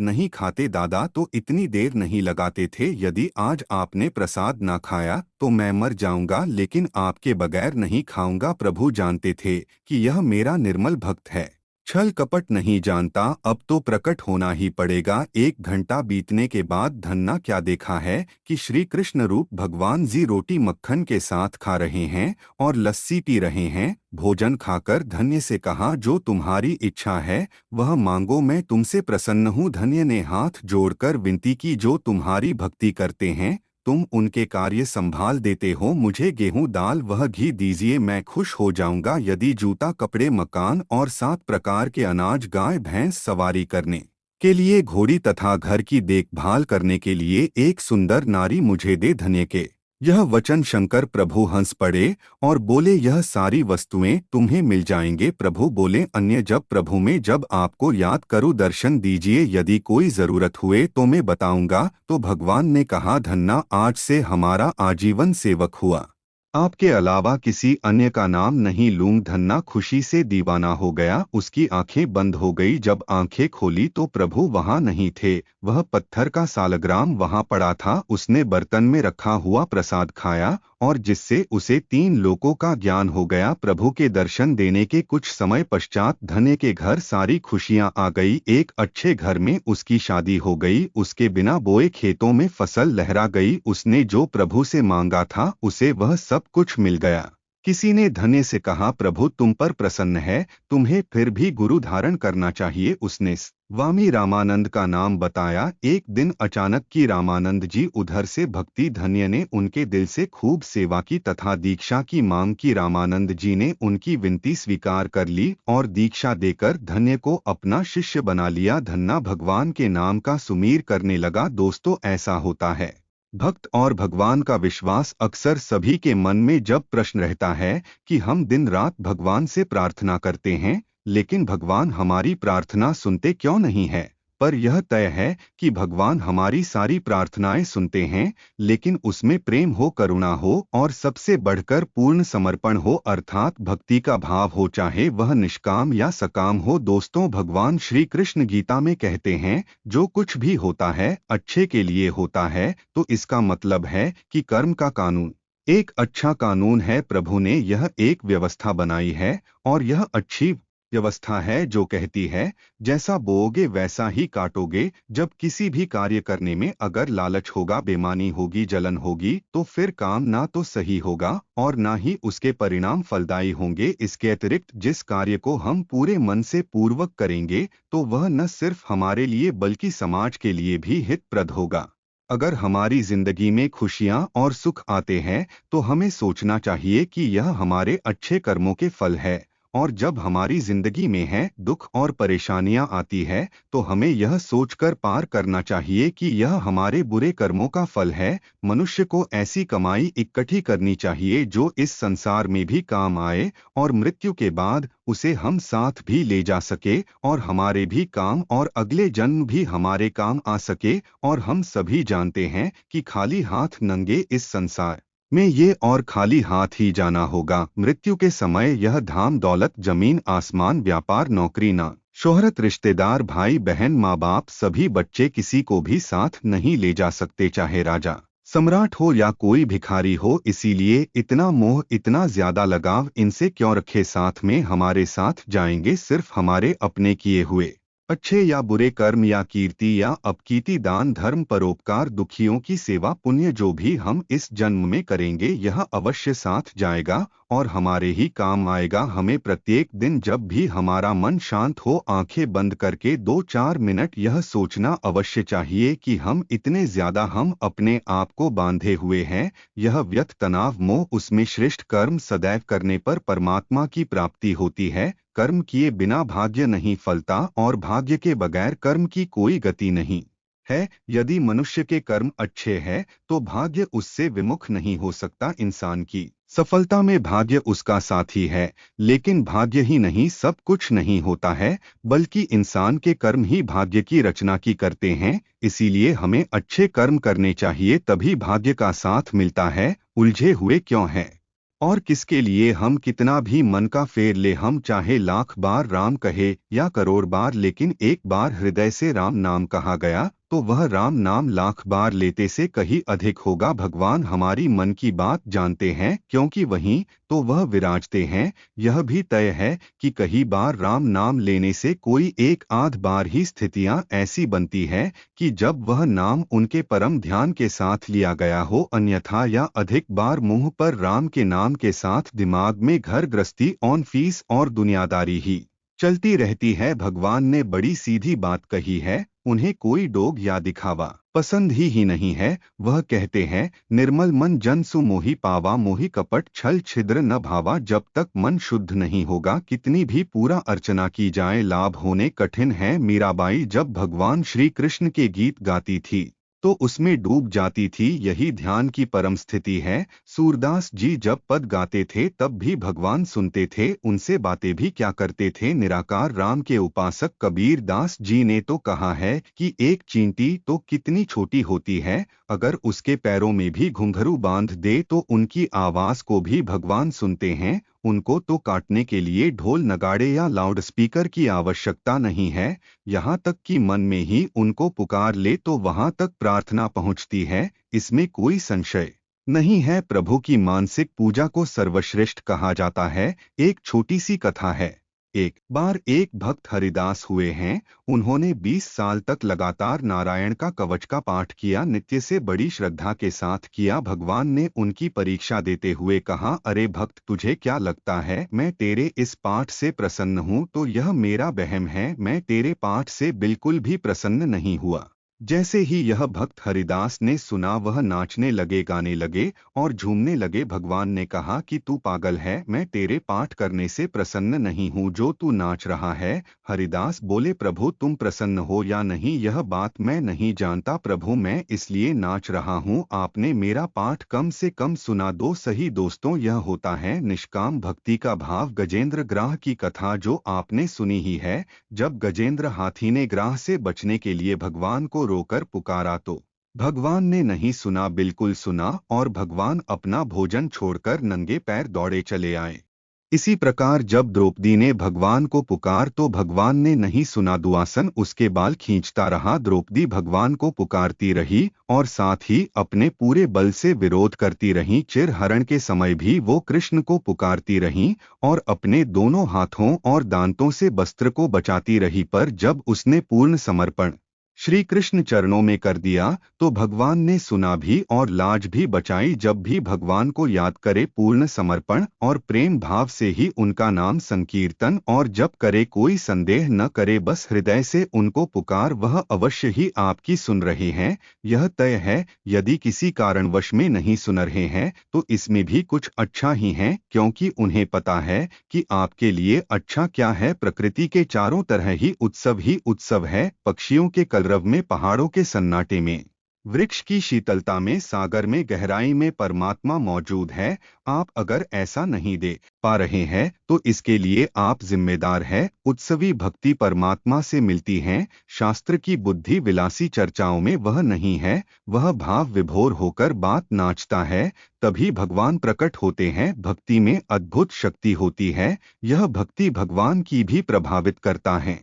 नहीं खाते दादा, तो इतनी देर नहीं लगाते थे। यदि आज आपने प्रसाद ना खाया तो मैं मर जाऊंगा, लेकिन आपके बगैर नहीं खाऊंगा। प्रभु जानते थे कि यह मेरा निर्मल भक्त है, छल कपट नहीं जानता। अब तो प्रकट होना ही पड़ेगा। 1 घंटा बीतने के बाद धन्ना क्या देखा है कि श्री कृष्ण रूप भगवान जी रोटी मक्खन के साथ खा रहे हैं और लस्सी पी रहे हैं। भोजन खाकर धन्य से कहा, जो तुम्हारी इच्छा है वह मांगो, मैं तुमसे प्रसन्न हूँ। धन्य ने हाथ जोड़कर विनती की, जो तुम्हारी भक्ति करते हैं तुम उनके कार्य संभाल देते हो। मुझे गेहूं दाल वह घी दीजिए, मैं खुश हो जाऊंगा। यदि जूता कपड़े मकान और 7 प्रकार के अनाज, गाय भैंस सवारी करने के लिए घोड़ी तथा घर की देखभाल करने के लिए एक सुंदर नारी मुझे दे। धन्य के यह वचन शंकर प्रभु हंस पड़े और बोले, यह सारी वस्तुएं तुम्हें मिल जाएंगे। प्रभु बोले, अन्य जब प्रभु में जब आपको याद करूं दर्शन दीजिए, यदि कोई जरूरत हुए तो मैं बताऊंगा। तो भगवान ने कहा, धन्ना आज से हमारा आजीवन सेवक हुआ, आपके अलावा किसी अन्य का नाम नहीं लूंग। धन्ना खुशी से दीवाना हो गया। उसकी आंखें बंद हो गई। जब आंखें खोली तो प्रभु वहां नहीं थे। वह पत्थर का सालग्राम वहां पड़ा था। उसने बर्तन में रखा हुआ प्रसाद खाया और जिससे उसे 3 लोकों का ज्ञान हो गया। प्रभु के दर्शन देने के कुछ समय पश्चात धन्य के घर सारी खुशियां आ गई। एक अच्छे घर में उसकी शादी हो गई। उसके बिना बोए खेतों में फसल लहरा गई। उसने जो प्रभु से मांगा था उसे वह सब कुछ मिल गया। किसी ने धन्य से कहा, प्रभु तुम पर प्रसन्न है, तुम्हें फिर भी गुरु धारण करना चाहिए। उसने स्वामी रामानंद का नाम बताया। एक दिन अचानक की रामानंद जी उधर से भक्ति। धन्य ने उनके दिल से खूब सेवा की तथा दीक्षा की मांग की। रामानंद जी ने उनकी विनती स्वीकार कर ली और दीक्षा देकर धन्य को अपना शिष्य बना लिया। धन्ना भगवान के नाम का सुमीर करने लगा। दोस्तों, ऐसा होता है, भक्त और भगवान का विश्वास अक्सर सभी के मन में जब प्रश्न रहता है कि हम दिन रात भगवान से प्रार्थना करते हैं, लेकिन भगवान हमारी प्रार्थना सुनते क्यों नहीं है। पर यह तय है कि भगवान हमारी सारी प्रार्थनाएं सुनते हैं, लेकिन उसमें प्रेम हो, करुणा हो और सबसे बढ़कर पूर्ण समर्पण हो, अर्थात भक्ति का भाव हो, चाहे वह निष्काम या सकाम हो। दोस्तों, भगवान श्री कृष्ण गीता में कहते हैं, जो कुछ भी होता है अच्छे के लिए होता है। तो इसका मतलब है कि कर्म का कानून एक अच्छा कानून है। प्रभु ने यह एक व्यवस्था बनाई है और यह अच्छी व्यवस्था है जो कहती है जैसा बोओगे वैसा ही काटोगे। जब किसी भी कार्य करने में अगर लालच होगा, बेईमानी होगी, जलन होगी, तो फिर काम ना तो सही होगा और ना ही उसके परिणाम फलदायी होंगे। इसके अतिरिक्त जिस कार्य को हम पूरे मन से पूर्वक करेंगे तो वह न सिर्फ हमारे लिए बल्कि समाज के लिए भी हितप्रद होगा। अगर हमारी जिंदगी में खुशियां और सुख आते हैं तो हमें सोचना चाहिए कि यह हमारे अच्छे कर्मों के फल है, और जब हमारी जिंदगी में है दुख और परेशानियां आती है तो हमें यह सोचकर पार करना चाहिए कि यह हमारे बुरे कर्मों का फल है। मनुष्य को ऐसी कमाई इकट्ठी करनी चाहिए जो इस संसार में भी काम आए और मृत्यु के बाद उसे हम साथ भी ले जा सके, और हमारे भी काम और अगले जन्म भी हमारे काम आ सके। और हम सभी जानते हैं कि खाली हाथ नंगे इस संसार में ये और खाली हाथ ही जाना होगा। मृत्यु के समय यह धाम दौलत जमीन आसमान व्यापार नौकरी ना शोहरत रिश्तेदार भाई बहन माँ बाप सभी बच्चे किसी को भी साथ नहीं ले जा सकते, चाहे राजा सम्राट हो या कोई भिखारी हो। इसीलिए इतना मोह इतना ज्यादा लगाव इनसे क्यों रखे? साथ में हमारे साथ जाएंगे सिर्फ हमारे अपने किए हुए अच्छे या बुरे कर्म या कीर्ति या अपकीर्ति, दान धर्म परोपकार दुखियों की सेवा पुण्य जो भी हम इस जन्म में करेंगे यह अवश्य साथ जाएगा और हमारे ही काम आएगा। हमें प्रत्येक दिन जब भी हमारा मन शांत हो आंखें बंद करके 2-4 मिनट यह सोचना अवश्य चाहिए कि हम इतने ज्यादा हम अपने आप को बांधे हुए हैं। यह व्यथ तनाव मोह, उसमें श्रेष्ठ कर्म सदैव करने पर परमात्मा की प्राप्ति होती है। कर्म किए बिना भाग्य नहीं फलता और भाग्य के बगैर कर्म की कोई गति नहीं है। यदि मनुष्य के कर्म अच्छे हैं तो भाग्य उससे विमुख नहीं हो सकता। इंसान की सफलता में भाग्य उसका साथी है, लेकिन भाग्य ही नहीं सब कुछ नहीं होता है, बल्कि इंसान के कर्म ही भाग्य की रचना की करते हैं। इसीलिए हमें अच्छे कर्म करने चाहिए, तभी भाग्य का साथ मिलता है। उलझे हुए क्यों हैं और किसके लिए हम कितना भी मन का फेर ले, हम चाहे लाख बार राम कहे या करोड़ बार, लेकिन एक बार हृदय से राम नाम कहा गया तो वह राम नाम लाख बार लेते से कहीं अधिक होगा। भगवान हमारी मन की बात जानते हैं क्योंकि वहीं तो वह विराजते हैं। यह भी तय है कि कई बार राम नाम लेने से कोई एक आध बार ही स्थितियां ऐसी बनती है कि जब वह नाम उनके परम ध्यान के साथ लिया गया हो, अन्यथा या अधिक बार मुंह पर राम के नाम के साथ दिमाग में घर गृहस्थी ऑन फीस और दुनियादारी ही चलती रहती है। भगवान ने बड़ी सीधी बात कही है, उन्हें कोई डोग या दिखावा पसंद ही नहीं है। वह कहते हैं निर्मल मन जन सु मोहि पावा, मोहि कपट छल छिद्र न भावा। जब तक मन शुद्ध नहीं होगा कितनी भी पूरा अर्चना की जाए लाभ होने कठिन है। मीराबाई जब भगवान श्री कृष्ण के गीत गाती थी तो उसमें डूब जाती थी, यही ध्यान की परम स्थिति है। सूरदास जी जब पद गाते थे तब भी भगवान सुनते थे, उनसे बातें भी क्या करते थे। निराकार राम के उपासक कबीर दास जी ने तो कहा है कि एक चींटी तो कितनी छोटी होती है, अगर उसके पैरों में भी घुंघरू बांध दे तो उनकी आवाज को भी भगवान सुनते हैं। उनको तो काटने के लिए ढोल नगाड़े या लाउडस्पीकर की आवश्यकता नहीं है, यहाँ तक कि मन में ही उनको पुकार ले तो वहां तक प्रार्थना पहुंचती है। इसमें कोई संशय नहीं है। प्रभु की मानसिक पूजा को सर्वश्रेष्ठ कहा जाता है। एक छोटी सी कथा है। एक बार एक भक्त हरिदास हुए हैं, उन्होंने 20 साल तक लगातार नारायण का कवच का पाठ किया, नित्य से बड़ी श्रद्धा के साथ किया। भगवान ने उनकी परीक्षा देते हुए कहा, अरे भक्त तुझे क्या लगता है मैं तेरे इस पाठ से प्रसन्न हूँ? तो यह मेरा वहम है, मैं तेरे पाठ से बिल्कुल भी प्रसन्न नहीं हुआ। जैसे ही यह भक्त हरिदास ने सुना वह नाचने लगे, गाने लगे और झूमने लगे। भगवान ने कहा कि तू पागल है, मैं तेरे पाठ करने से प्रसन्न नहीं हूँ जो तू नाच रहा है। हरिदास बोले, प्रभु तुम प्रसन्न हो या नहीं यह बात मैं नहीं जानता, प्रभु मैं इसलिए नाच रहा हूँ आपने मेरा पाठ कम से कम सुना दो। सही दोस्तों, यह होता है निष्काम भक्ति का भाव। गजेंद्र ग्राह की कथा जो आपने सुनी ही है, जब गजेंद्र हाथी ने ग्राह से बचने के लिए भगवान को रोकर पुकारा तो भगवान ने नहीं सुना, बिल्कुल सुना, और भगवान अपना भोजन छोड़कर नंगे पैर दौड़े चले आए। इसी प्रकार जब द्रौपदी ने भगवान को पुकार तो भगवान ने नहीं सुना, दुआसन उसके बाल खींचता रहा। द्रौपदी भगवान को पुकारती रही और साथ ही अपने पूरे बल से विरोध करती रहीं। चिरहरण के समय भी वो कृष्ण को पुकारती रहीं और अपने दोनों हाथों और दांतों से वस्त्र को बचाती रही, पर जब उसने पूर्ण समर्पण श्री कृष्ण चरणों में कर दिया तो भगवान ने सुना भी और लाज भी बचाई। जब भी भगवान को याद करे पूर्ण समर्पण और प्रेम भाव से ही उनका नाम संकीर्तन, और जब करे कोई संदेह न करे, बस हृदय से उनको पुकार, वह अवश्य ही आपकी सुन रहे हैं। यह तय है, यदि किसी कारणवश में नहीं सुन रहे हैं तो इसमें भी कुछ अच्छा ही है, क्योंकि उन्हें पता है कि आपके लिए अच्छा क्या है। प्रकृति के चारों तरह ही उत्सव है, पक्षियों के कलरव में, पहाड़ों के सन्नाटे में, वृक्ष की शीतलता में, सागर में गहराई में परमात्मा मौजूद है। आप अगर ऐसा नहीं दे पा रहे हैं तो इसके लिए आप जिम्मेदार हैं। उत्सवी भक्ति परमात्मा से मिलती है। शास्त्र की बुद्धि विलासी चर्चाओं में वह नहीं है, वह भाव विभोर होकर बात नाचता है, तभी भगवान प्रकट होते हैं। भक्ति में अद्भुत शक्ति होती है। यह भक्ति भगवान की भी प्रभावित करता है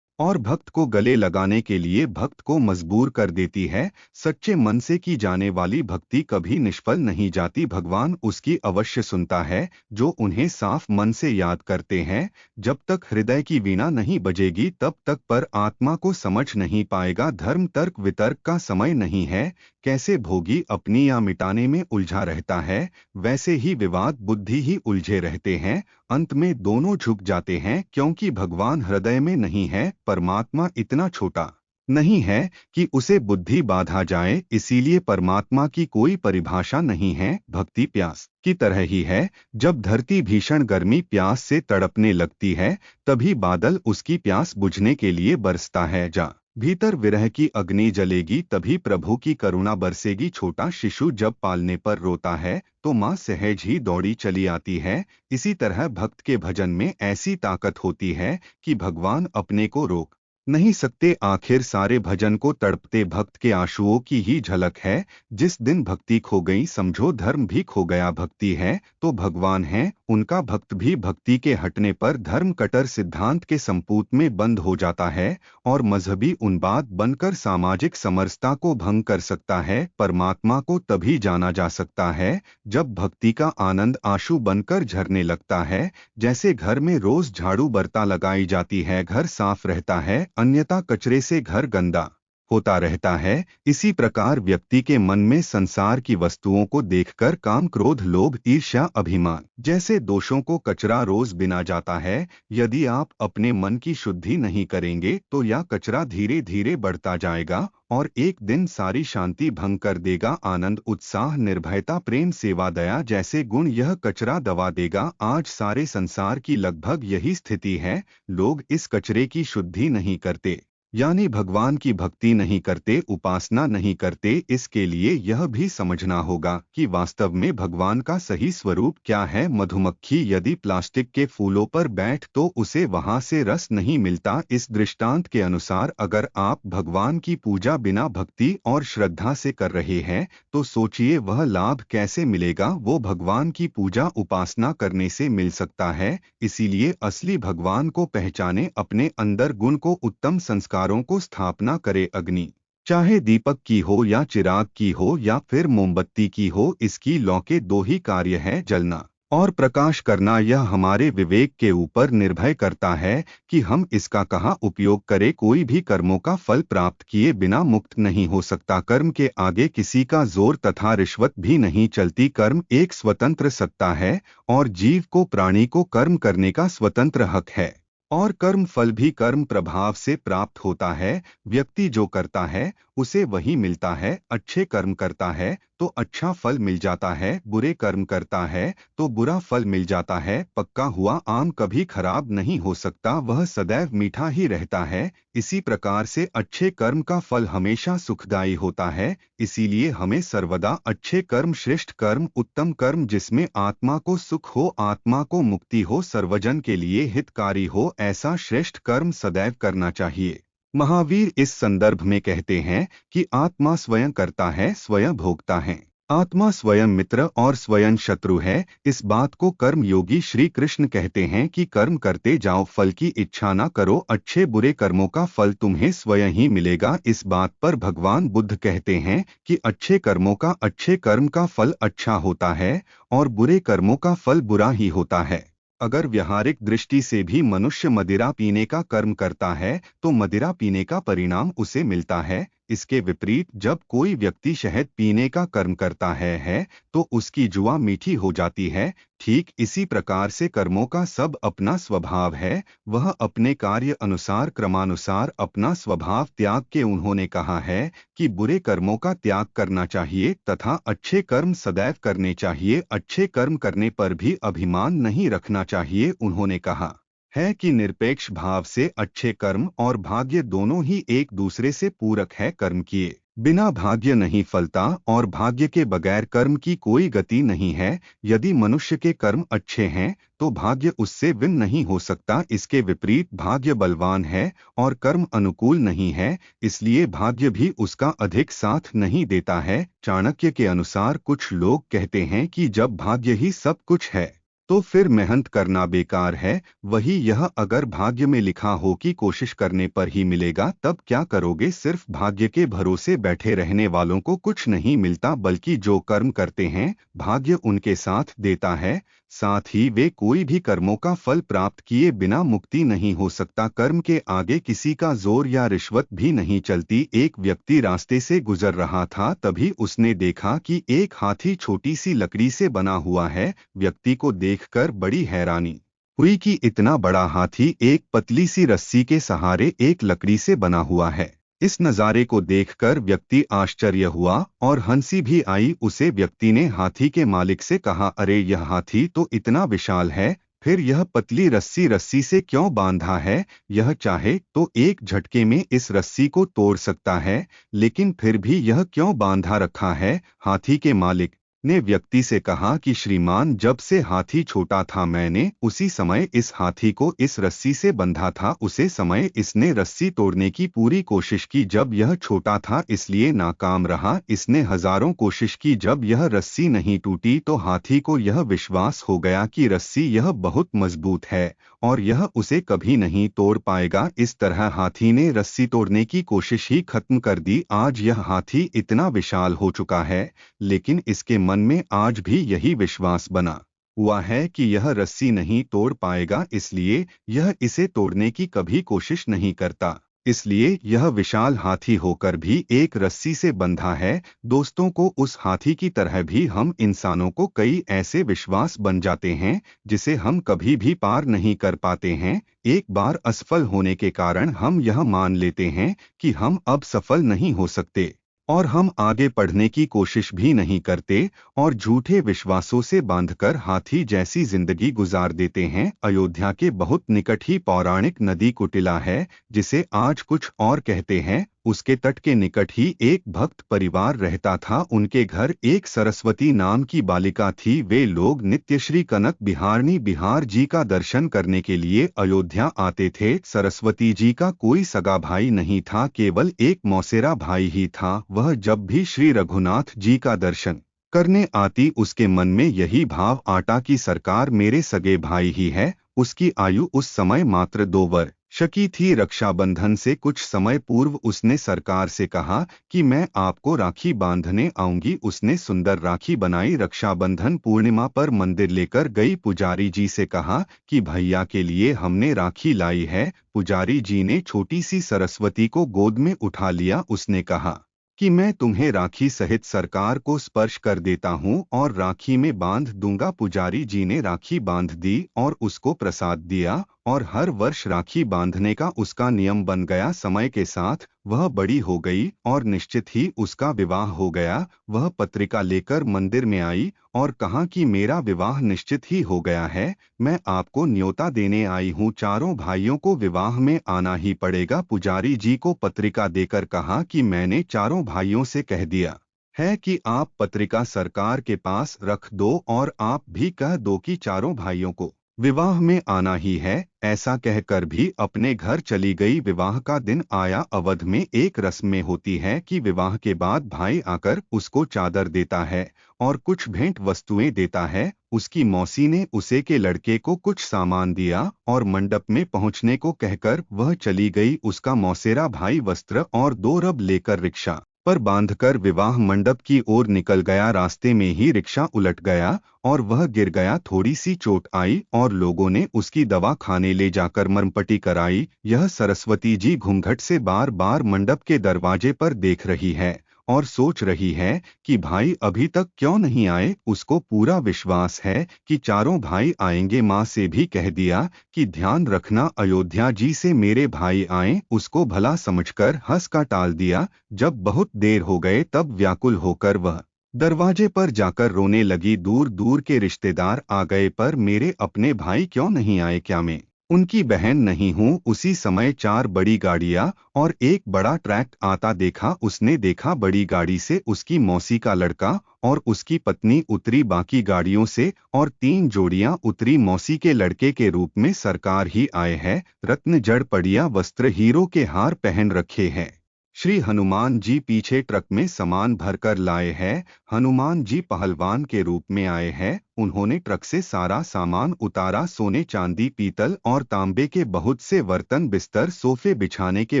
और भक्त को गले लगाने के लिए भक्त को मजबूर कर देती है। सच्चे मन से की जाने वाली भक्ति कभी निष्फल नहीं जाती। भगवान उसकी अवश्य सुनता है जो उन्हें साफ मन से याद करते हैं। जब तक हृदय की वीणा नहीं बजेगी तब तक पर आत्मा को समझ नहीं पाएगा। धर्म तर्क वितर्क का समय नहीं है। कैसे भोगी अपनी या मिटाने में उलझा रहता है, वैसे ही विवाद बुद्धि ही उलझे रहते हैं। अंत में दोनों झुक जाते हैं, क्योंकि भगवान हृदय में नहीं है। परमात्मा इतना छोटा नहीं है कि उसे बुद्धि बाधा जाए, इसीलिए परमात्मा की कोई परिभाषा नहीं है। भक्ति प्यास की तरह ही है। जब धरती भीषण गर्मी प्यास से तड़पने लगती है तभी बादल उसकी प्यास बुझने के लिए बरसता है। भीतर विरह की अग्नि जलेगी तभी प्रभु की करुणा बरसेगी। छोटा शिशु जब पालने पर रोता है तो माँ सहज ही दौड़ी चली आती है। इसी तरह भक्त के भजन में ऐसी ताकत होती है कि भगवान अपने को रोक नहीं सकते। आखिर सारे भजन को तड़पते भक्त के आंसुओं की ही झलक है। जिस दिन भक्ति खो गई समझो धर्म भी खो गया। भक्ति है तो भगवान है, उनका भक्त भी भक्ति के हटने पर धर्म कट्टर सिद्धांत के संपूत में बंद हो जाता है और मजहबी उन्माद बनकर सामाजिक समरसता को भंग कर सकता है। परमात्मा को तभी जाना जा सकता है जब भक्ति का आनंद आंसू बनकर झरने लगता है। जैसे घर में रोज झाड़ू बर्ता लगाई जाती है, घर साफ रहता है, अन्यथा कचरे से घर गंदा होता रहता है। इसी प्रकार व्यक्ति के मन में संसार की वस्तुओं को देखकर काम क्रोध लोभ ईर्ष्या अभिमान जैसे दोषों को कचरा रोज बिना जाता है। यदि आप अपने मन की शुद्धि नहीं करेंगे तो यह कचरा धीरे धीरे बढ़ता जाएगा और एक दिन सारी शांति भंग कर देगा। आनंद उत्साह निर्भयता प्रेम सेवा दया जैसे गुण यह कचरा दबा देगा। आज सारे संसार की लगभग यही स्थिति है। लोग इस कचरे की शुद्धि नहीं करते, यानी भगवान की भक्ति नहीं करते, उपासना नहीं करते। इसके लिए यह भी समझना होगा कि वास्तव में भगवान का सही स्वरूप क्या है। मधुमक्खी यदि प्लास्टिक के फूलों पर बैठ तो उसे वहां से रस नहीं मिलता। इस दृष्टांत के अनुसार अगर आप भगवान की पूजा बिना भक्ति और श्रद्धा से कर रहे हैं तो सोचिए वह लाभ कैसे मिलेगा। वो भगवान की पूजा उपासना करने से मिल सकता है। इसीलिए असली भगवान को पहचाने, अपने अंदर गुण को उत्तम संस्कारों को स्थापना करे। अग्नि चाहे दीपक की हो या चिराग की हो या फिर मोमबत्ती की हो, इसकी लौ के दो ही कार्य है, जलना और प्रकाश करना। यह हमारे विवेक के ऊपर निर्भर करता है कि हम इसका कहाँ उपयोग करें। कोई भी कर्मों का फल प्राप्त किए बिना मुक्त नहीं हो सकता। कर्म के आगे किसी का जोर तथा रिश्वत भी नहीं चलती। कर्म एक स्वतंत्र सत्ता है और जीव को प्राणी को कर्म करने का स्वतंत्र हक है और कर्म फल भी कर्म प्रभाव से प्राप्त होता है। व्यक्ति जो करता है उसे वही मिलता है। अच्छे कर्म करता है तो अच्छा फल मिल जाता है, बुरे कर्म करता है तो बुरा फल मिल जाता है। पक्का हुआ आम कभी खराब नहीं हो सकता, वह सदैव मीठा ही रहता है। इसी प्रकार से अच्छे कर्म का फल हमेशा सुखदायी होता है। इसीलिए हमें सर्वदा अच्छे कर्म, श्रेष्ठ कर्म, उत्तम कर्म जिसमें आत्मा को सुख हो, आत्मा को मुक्ति हो, सर्वजन के लिए हितकारी हो, ऐसा श्रेष्ठ कर्म सदैव करना चाहिए। महावीर इस संदर्भ में कहते हैं कि आत्मा स्वयं करता है, स्वयं भोगता है। आत्मा स्वयं मित्र और स्वयं शत्रु है। इस बात को कर्म योगी श्री कृष्ण कहते हैं कि कर्म करते जाओ, फल की इच्छा न करो, अच्छे बुरे कर्मों का फल तुम्हें स्वयं ही मिलेगा। इस बात पर भगवान बुद्ध कहते हैं कि अच्छे कर्मों का, अच्छे कर्म का फल अच्छा होता है और बुरे कर्मों का फल बुरा ही होता है। अगर व्यावहारिक दृष्टि से भी मनुष्य मदिरा पीने का कर्म करता है तो मदिरा पीने का परिणाम उसे मिलता है। इसके विपरीत जब कोई व्यक्ति शहद पीने का कर्म करता है तो उसकी जुआ मीठी हो जाती है। ठीक इसी प्रकार से कर्मों का सब अपना स्वभाव है, वह अपने कार्य अनुसार क्रमानुसार अपना स्वभाव त्याग के उन्होंने कहा है कि बुरे कर्मों का त्याग करना चाहिए तथा अच्छे कर्म सदैव करने चाहिए। अच्छे कर्म करने पर भी अभिमान नहीं रखना चाहिए। उन्होंने कहा है कि निरपेक्ष भाव से अच्छे कर्म और भाग्य दोनों ही एक दूसरे से पूरक है। कर्म किए बिना भाग्य नहीं फलता और भाग्य के बगैर कर्म की कोई गति नहीं है। यदि मनुष्य के कर्म अच्छे हैं तो भाग्य उससे भिन्न नहीं हो सकता। इसके विपरीत भाग्य बलवान है और कर्म अनुकूल नहीं है, इसलिए भाग्य भी उसका अधिक साथ नहीं देता है। चाणक्य के अनुसार कुछ लोग कहते हैं कि जब भाग्य ही सब कुछ है तो फिर मेहनत करना बेकार है। वही यह अगर भाग्य में लिखा हो कि कोशिश करने पर ही मिलेगा, तब क्या करोगे। सिर्फ भाग्य के भरोसे बैठे रहने वालों को कुछ नहीं मिलता, बल्कि जो कर्म करते हैं भाग्य उनके साथ देता है। साथ ही वे कोई भी कर्मों का फल प्राप्त किए बिना मुक्ति नहीं हो सकता। कर्म के आगे किसी का जोर या रिश्वत भी नहीं चलती। एक व्यक्ति रास्ते से गुजर रहा था, तभी उसने देखा कि एक हाथी छोटी सी लकड़ी से बना हुआ है। व्यक्ति को देखकर बड़ी हैरानी हुई कि इतना बड़ा हाथी एक पतली सी रस्सी के सहारे एक लकड़ी से बना हुआ है। इस नज़ारे को देखकर व्यक्ति आश्चर्य हुआ और हंसी भी आई उसे। व्यक्ति ने हाथी के मालिक से कहा, अरे यह हाथी तो इतना विशाल है, फिर यह पतली रस्सी रस्सी से क्यों बांधा है। यह चाहे तो एक झटके में इस रस्सी को तोड़ सकता है, लेकिन फिर भी यह क्यों बांधा रखा है। हाथी के मालिक ने व्यक्ति से कहा कि श्रीमान, जब से हाथी छोटा था मैंने उसी समय इस हाथी को इस रस्सी से बंधा था। उसे समय इसने रस्सी तोड़ने की पूरी कोशिश की, जब यह छोटा था इसलिए नाकाम रहा। इसने हजारों कोशिश की, जब यह रस्सी नहीं टूटी तो हाथी को यह विश्वास हो गया कि रस्सी यह बहुत मजबूत है और यह उसे कभी नहीं तोड़ पाएगा। इस तरह हाथी ने रस्सी तोड़ने की कोशिश ही खत्म कर दी। आज यह हाथी इतना विशाल हो चुका है, लेकिन इसके मन में आज भी यही विश्वास बना हुआ है कि यह रस्सी नहीं तोड़ पाएगा, इसलिए यह इसे तोड़ने की कभी कोशिश नहीं करता। इसलिए यह विशाल हाथी होकर भी एक रस्सी से बंधा है। दोस्तों को उस हाथी की तरह भी हम इंसानों को कई ऐसे विश्वास बन जाते हैं जिसे हम कभी भी पार नहीं कर पाते हैं। एक बार असफल होने के कारण हम यह मान लेते हैं कि हम अब सफल नहीं हो सकते और हम आगे बढ़ने की कोशिश भी नहीं करते और झूठे विश्वासों से बांधकर हाथी जैसी जिंदगी गुजार देते हैं। अयोध्या के बहुत निकट ही पौराणिक नदी कुटिला है, जिसे आज कुछ और कहते हैं। उसके तट के निकट ही एक भक्त परिवार रहता था। उनके घर एक सरस्वती नाम की बालिका थी। वे लोग नित्य श्री कनक बिहारनी बिहार जी का दर्शन करने के लिए अयोध्या आते थे। सरस्वती जी का कोई सगा भाई नहीं था, केवल एक मौसेरा भाई ही था। वह जब भी श्री रघुनाथ जी का दर्शन करने आती उसके मन में यही भाव आता कि सरकार मेरे सगे भाई ही है। उसकी आयु उस समय मात्र 2 वर्ष की थी। रक्षाबंधन से कुछ समय पूर्व उसने सरकार से कहा कि मैं आपको राखी बांधने आऊंगी। उसने सुंदर राखी बनाई। रक्षाबंधन पूर्णिमा पर मंदिर लेकर गई। पुजारी जी से कहा कि भैया के लिए हमने राखी लाई है। पुजारी जी ने छोटी सी सरस्वती को गोद में उठा लिया। उसने कहा कि मैं तुम्हें राखी सहित सरकार को स्पर्श कर देता हूँ और राखी में बांध दूंगा। पुजारी जी ने राखी बांध दी और उसको प्रसाद दिया और हर वर्ष राखी बांधने का उसका नियम बन गया। समय के साथ वह बड़ी हो गई और निश्चित ही उसका विवाह हो गया। वह पत्रिका लेकर मंदिर में आई और कहा कि मेरा विवाह निश्चित ही हो गया है, मैं आपको न्योता देने आई हूँ, चारों भाइयों को विवाह में आना ही पड़ेगा। पुजारी जी को पत्रिका देकर कहा कि मैंने चारों भाइयों से कह दिया है कि आप पत्रिका सरकार के पास रख दो और आप भी कह दो कि चारों भाइयों को विवाह में आना ही है, ऐसा कहकर भी अपने घर चली गई। विवाह का दिन आया। अवध में एक रस्म में होती है कि विवाह के बाद भाई आकर उसको चादर देता है और कुछ भेंट वस्तुएं देता है। उसकी मौसी ने उसे के लड़के को कुछ सामान दिया और मंडप में पहुंचने को कहकर वह चली गई। उसका मौसेरा भाई वस्त्र और 2 रब लेकर रिक्शा पर बांधकर विवाह मंडप की ओर निकल गया। रास्ते में ही रिक्शा उलट गया और वह गिर गया। थोड़ी सी चोट आई और लोगों ने उसकी दवा खाने ले जाकर मरमपट्टी कराई। यह सरस्वती जी घूंघट से बार बार मंडप के दरवाजे पर देख रही है और सोच रही है कि भाई अभी तक क्यों नहीं आए। उसको पूरा विश्वास है कि चारों भाई आएंगे। माँ से भी कह दिया कि ध्यान रखना अयोध्या जी से मेरे भाई आए। उसको भला समझकर हंस का टाल दिया। जब बहुत देर हो गए तब व्याकुल होकर वह दरवाजे पर जाकर रोने लगी। दूर दूर के रिश्तेदार आ गए, पर मेरे अपने भाई क्यों नहीं आए? क्या मैं उनकी बहन नहीं हूँ? उसी समय 4 बड़ी गाड़ियां और एक बड़ा ट्रैक्ट आता देखा। उसने देखा बड़ी गाड़ी से उसकी मौसी का लड़का और उसकी पत्नी उतरी, बाकी गाड़ियों से और 3 जोड़ियां उतरी। मौसी के लड़के के रूप में सरकार ही आए हैं। रत्न जड़ पड़िया वस्त्र, हीरो के हार पहन रखे हैं। श्री हनुमान जी पीछे ट्रक में सामान भरकर लाए हैं। हनुमान जी पहलवान के रूप में आए हैं। उन्होंने ट्रक से सारा सामान उतारा। सोने चांदी पीतल और तांबे के बहुत से बर्तन, बिस्तर, सोफे, बिछाने के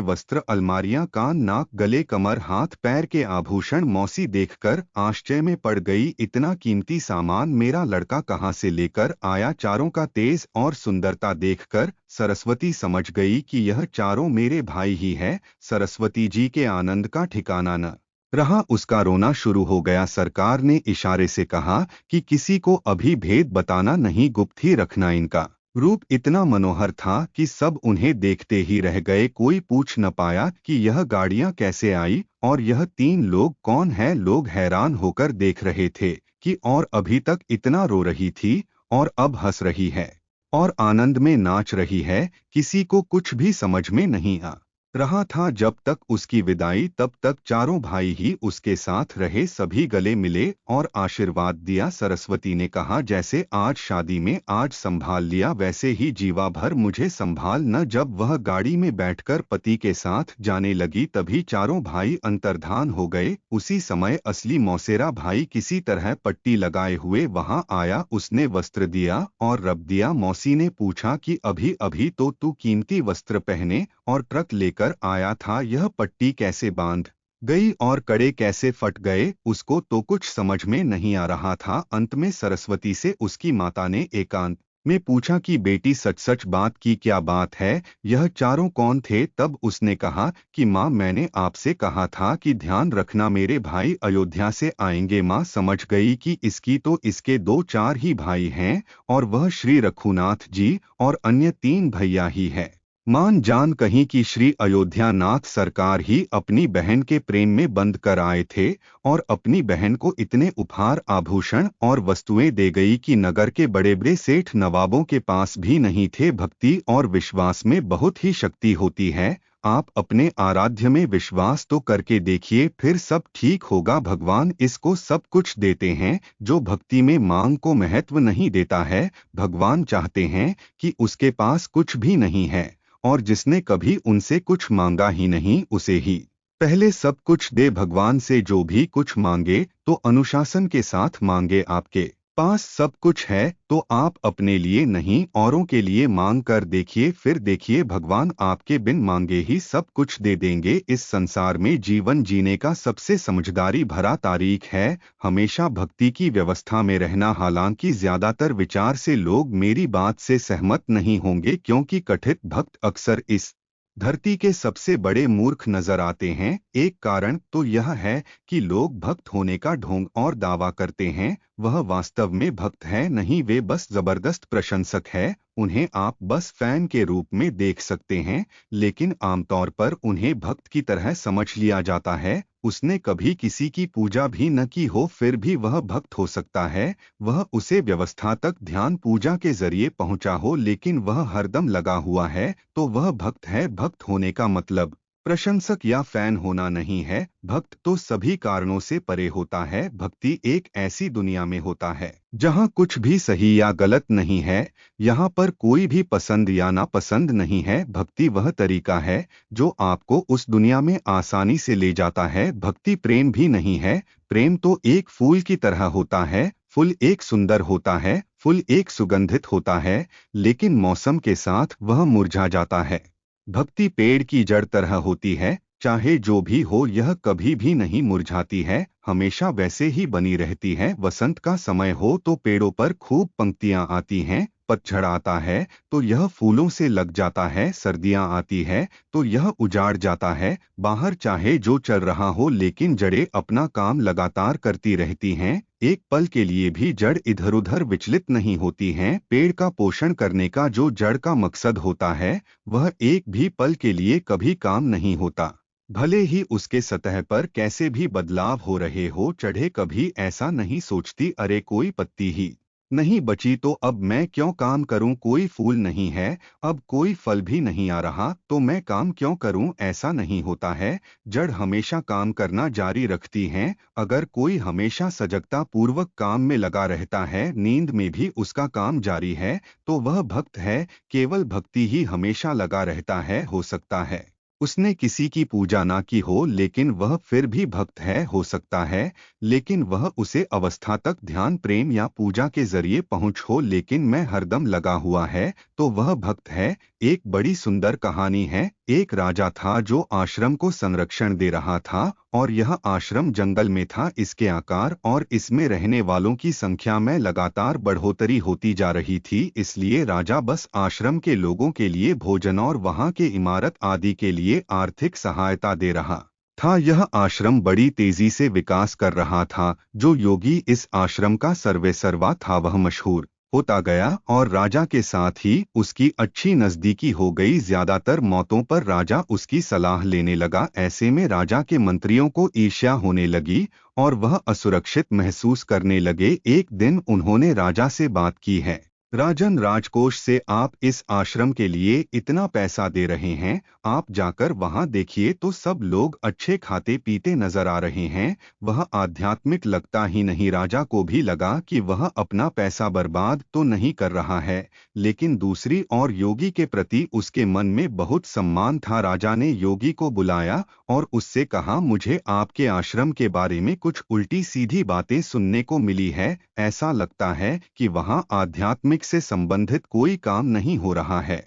वस्त्र, अलमारियां, कान नाक गले कमर हाथ पैर के आभूषण। मौसी देखकर आश्चर्य में पड़ गई। इतना कीमती सामान मेरा लड़का कहाँ से लेकर आया? चारों का तेज और सुंदरता देखकर सरस्वती समझ गई कि यह चारों मेरे भाई ही हैं। सरस्वती जी के आनंद का ठिकाना न रहा। उसका रोना शुरू हो गया। सरकार ने इशारे से कहा कि किसी को अभी भेद बताना नहीं, गुप्त ही रखना। इनका रूप इतना मनोहर था कि सब उन्हें देखते ही रह गए। कोई पूछ न पाया कि यह गाड़ियां कैसे आई और यह 3 लोग कौन है। लोग हैरान होकर देख रहे थे कि और अभी तक इतना रो रही थी और अब हंस रही है और आनंद में नाच रही है। किसी को कुछ भी समझ में नहीं आ रहा था। जब तक उसकी विदाई तब तक चारों भाई ही उसके साथ रहे। सभी गले मिले और आशीर्वाद दिया। सरस्वती ने कहा, जैसे आज शादी में आज संभाल लिया वैसे ही जीवा भर मुझे संभाल न। जब वह गाड़ी में बैठकर पति के साथ जाने लगी तभी चारों भाई अंतर्धान हो गए। उसी समय असली मौसेरा भाई किसी तरह पट्टी लगाए हुए वहां आया। उसने वस्त्र दिया और रब दिया। मौसी ने पूछा कि अभी अभी तो तू कीमती वस्त्र पहने और ट्रक लेकर आया था, यह पट्टी कैसे बांध गई और कड़े कैसे फट गए? उसको तो कुछ समझ में नहीं आ रहा था। अंत में सरस्वती से उसकी माता ने एकांत में पूछा कि बेटी सच सच बात की क्या बात है? यह चारों कौन थे? तब उसने कहा कि माँ, मैंने आपसे कहा था कि ध्यान रखना मेरे भाई अयोध्या से आएंगे। माँ समझ गई कि इसकी तो इसके 2-4 ही भाई हैं और वह श्री रघुनाथ जी और अन्य 3 भैया ही है। मान जान कहीं कि श्री अयोध्यानाथ सरकार ही अपनी बहन के प्रेम में बंद कर आए थे और अपनी बहन को इतने उपहार आभूषण और वस्तुएं दे गई कि नगर के बड़े बड़े सेठ नवाबों के पास भी नहीं थे। भक्ति और विश्वास में बहुत ही शक्ति होती है। आप अपने आराध्य में विश्वास तो करके देखिए, फिर सब ठीक होगा। भगवान इसको सब कुछ देते हैं जो भक्ति में मांग को महत्व नहीं देता है। भगवान चाहते हैं कि उसके पास कुछ भी नहीं है और जिसने कभी उनसे कुछ मांगा ही नहीं उसे ही पहले सब कुछ दे। भगवान से जो भी कुछ मांगे तो अनुशासन के साथ मांगे। आपके पास सब कुछ है तो आप अपने लिए नहीं औरों के लिए मांग कर देखिए, फिर देखिए भगवान आपके बिन मांगे ही सब कुछ दे देंगे। इस संसार में जीवन जीने का सबसे समझदारी भरा तारीख है हमेशा भक्ति की व्यवस्था में रहना। हालांकि ज्यादातर विचार से लोग मेरी बात से सहमत नहीं होंगे, क्योंकि कथित भक्त अक्सर इस धरती के सबसे बड़े मूर्ख नजर आते हैं। एक कारण तो यह है कि लोग भक्त होने का ढोंग और दावा करते हैं, वह वास्तव में भक्त है नहीं, वे बस जबरदस्त प्रशंसक है। उन्हें आप बस फैन के रूप में देख सकते हैं, लेकिन आमतौर पर उन्हें भक्त की तरह समझ लिया जाता है। उसने कभी किसी की पूजा भी न की हो फिर भी वह भक्त हो सकता है। वह उसे व्यवस्था तक ध्यान पूजा के जरिए पहुंचा हो लेकिन वह हरदम लगा हुआ है तो वह भक्त है। भक्त होने का मतलब प्रशंसक या फैन होना नहीं है। भक्त तो सभी कारणों से परे होता है। भक्ति एक ऐसी दुनिया में होता है जहाँ कुछ भी सही या गलत नहीं है। यहाँ पर कोई भी पसंद या नापसंद नहीं है। भक्ति वह तरीका है जो आपको उस दुनिया में आसानी से ले जाता है। भक्ति प्रेम भी नहीं है। प्रेम तो एक फूल की तरह होता है। फूल एक सुंदर होता है, फूल एक सुगंधित होता है, लेकिन मौसम के साथ वह मुरझा जाता है। भक्ति पेड़ की जड़ तरह होती है, चाहे जो भी हो यह कभी भी नहीं मुरझाती है, हमेशा वैसे ही बनी रहती है। वसंत का समय हो तो पेड़ों पर खूब पंक्तियां आती हैं, पतझड़ आता है तो यह फूलों से लग जाता है, सर्दियां आती है तो यह उजाड़ जाता है। बाहर चाहे जो चल रहा हो लेकिन जड़ें अपना काम लगातार करती रहती हैं। एक पल के लिए भी जड़ इधर उधर विचलित नहीं होती हैं। पेड़ का पोषण करने का जो जड़ का मकसद होता है वह एक भी पल के लिए कभी काम नहीं होता। भले ही उसके सतह पर कैसे भी बदलाव हो रहे हो, चढ़े कभी ऐसा नहीं सोचती अरे कोई पत्ती ही नहीं बची तो अब मैं क्यों काम करूं। कोई फूल नहीं है, अब कोई फल भी नहीं आ रहा तो मैं काम क्यों करूं। ऐसा नहीं होता है। जड़ हमेशा काम करना जारी रखती हैं। अगर कोई हमेशा सजगता पूर्वक काम में लगा रहता है, नींद में भी उसका काम जारी है, तो वह भक्त है। केवल भक्ति ही हमेशा लगा रहता है। हो सकता है उसने किसी की पूजा ना की हो लेकिन वह फिर भी भक्त है। हो सकता है लेकिन वह उसे अवस्था तक ध्यान प्रेम या पूजा के जरिए पहुंच हो, लेकिन मैं हरदम लगा हुआ है तो वह भक्त है। एक बड़ी सुंदर कहानी है। एक राजा था जो आश्रम को संरक्षण दे रहा था और यह आश्रम जंगल में था। इसके आकार और इसमें रहने वालों की संख्या में लगातार बढ़ोतरी होती जा रही थी, इसलिए राजा बस आश्रम के लोगों के लिए भोजन और वहां के इमारत आदि के लिए आर्थिक सहायता दे रहा था। यह आश्रम बड़ी तेजी से विकास कर रहा था। जो योगी इस आश्रम का सर्वेसर्वा था वह मशहूर होता गया और राजा के साथ ही उसकी अच्छी नजदीकी हो गई। ज्यादातर मौतों पर राजा उसकी सलाह लेने लगा। ऐसे में राजा के मंत्रियों को ईर्ष्या होने लगी और वह असुरक्षित महसूस करने लगे। एक दिन उन्होंने राजा से बात की है, राजन, राजकोष से आप इस आश्रम के लिए इतना पैसा दे रहे हैं, आप जाकर वहां देखिए तो सब लोग अच्छे खाते पीते नजर आ रहे हैं। वह आध्यात्मिक लगता ही नहीं। राजा को भी लगा कि वह अपना पैसा बर्बाद तो नहीं कर रहा है, लेकिन दूसरी ओर योगी के प्रति उसके मन में बहुत सम्मान था। राजा ने योगी को बुलाया और उससे कहा, मुझे आपके आश्रम के बारे में कुछ उल्टी सीधी बातें सुनने को मिली है। ऐसा लगता है कि वहां आध्यात्मिक से संबंधित कोई काम नहीं हो रहा है।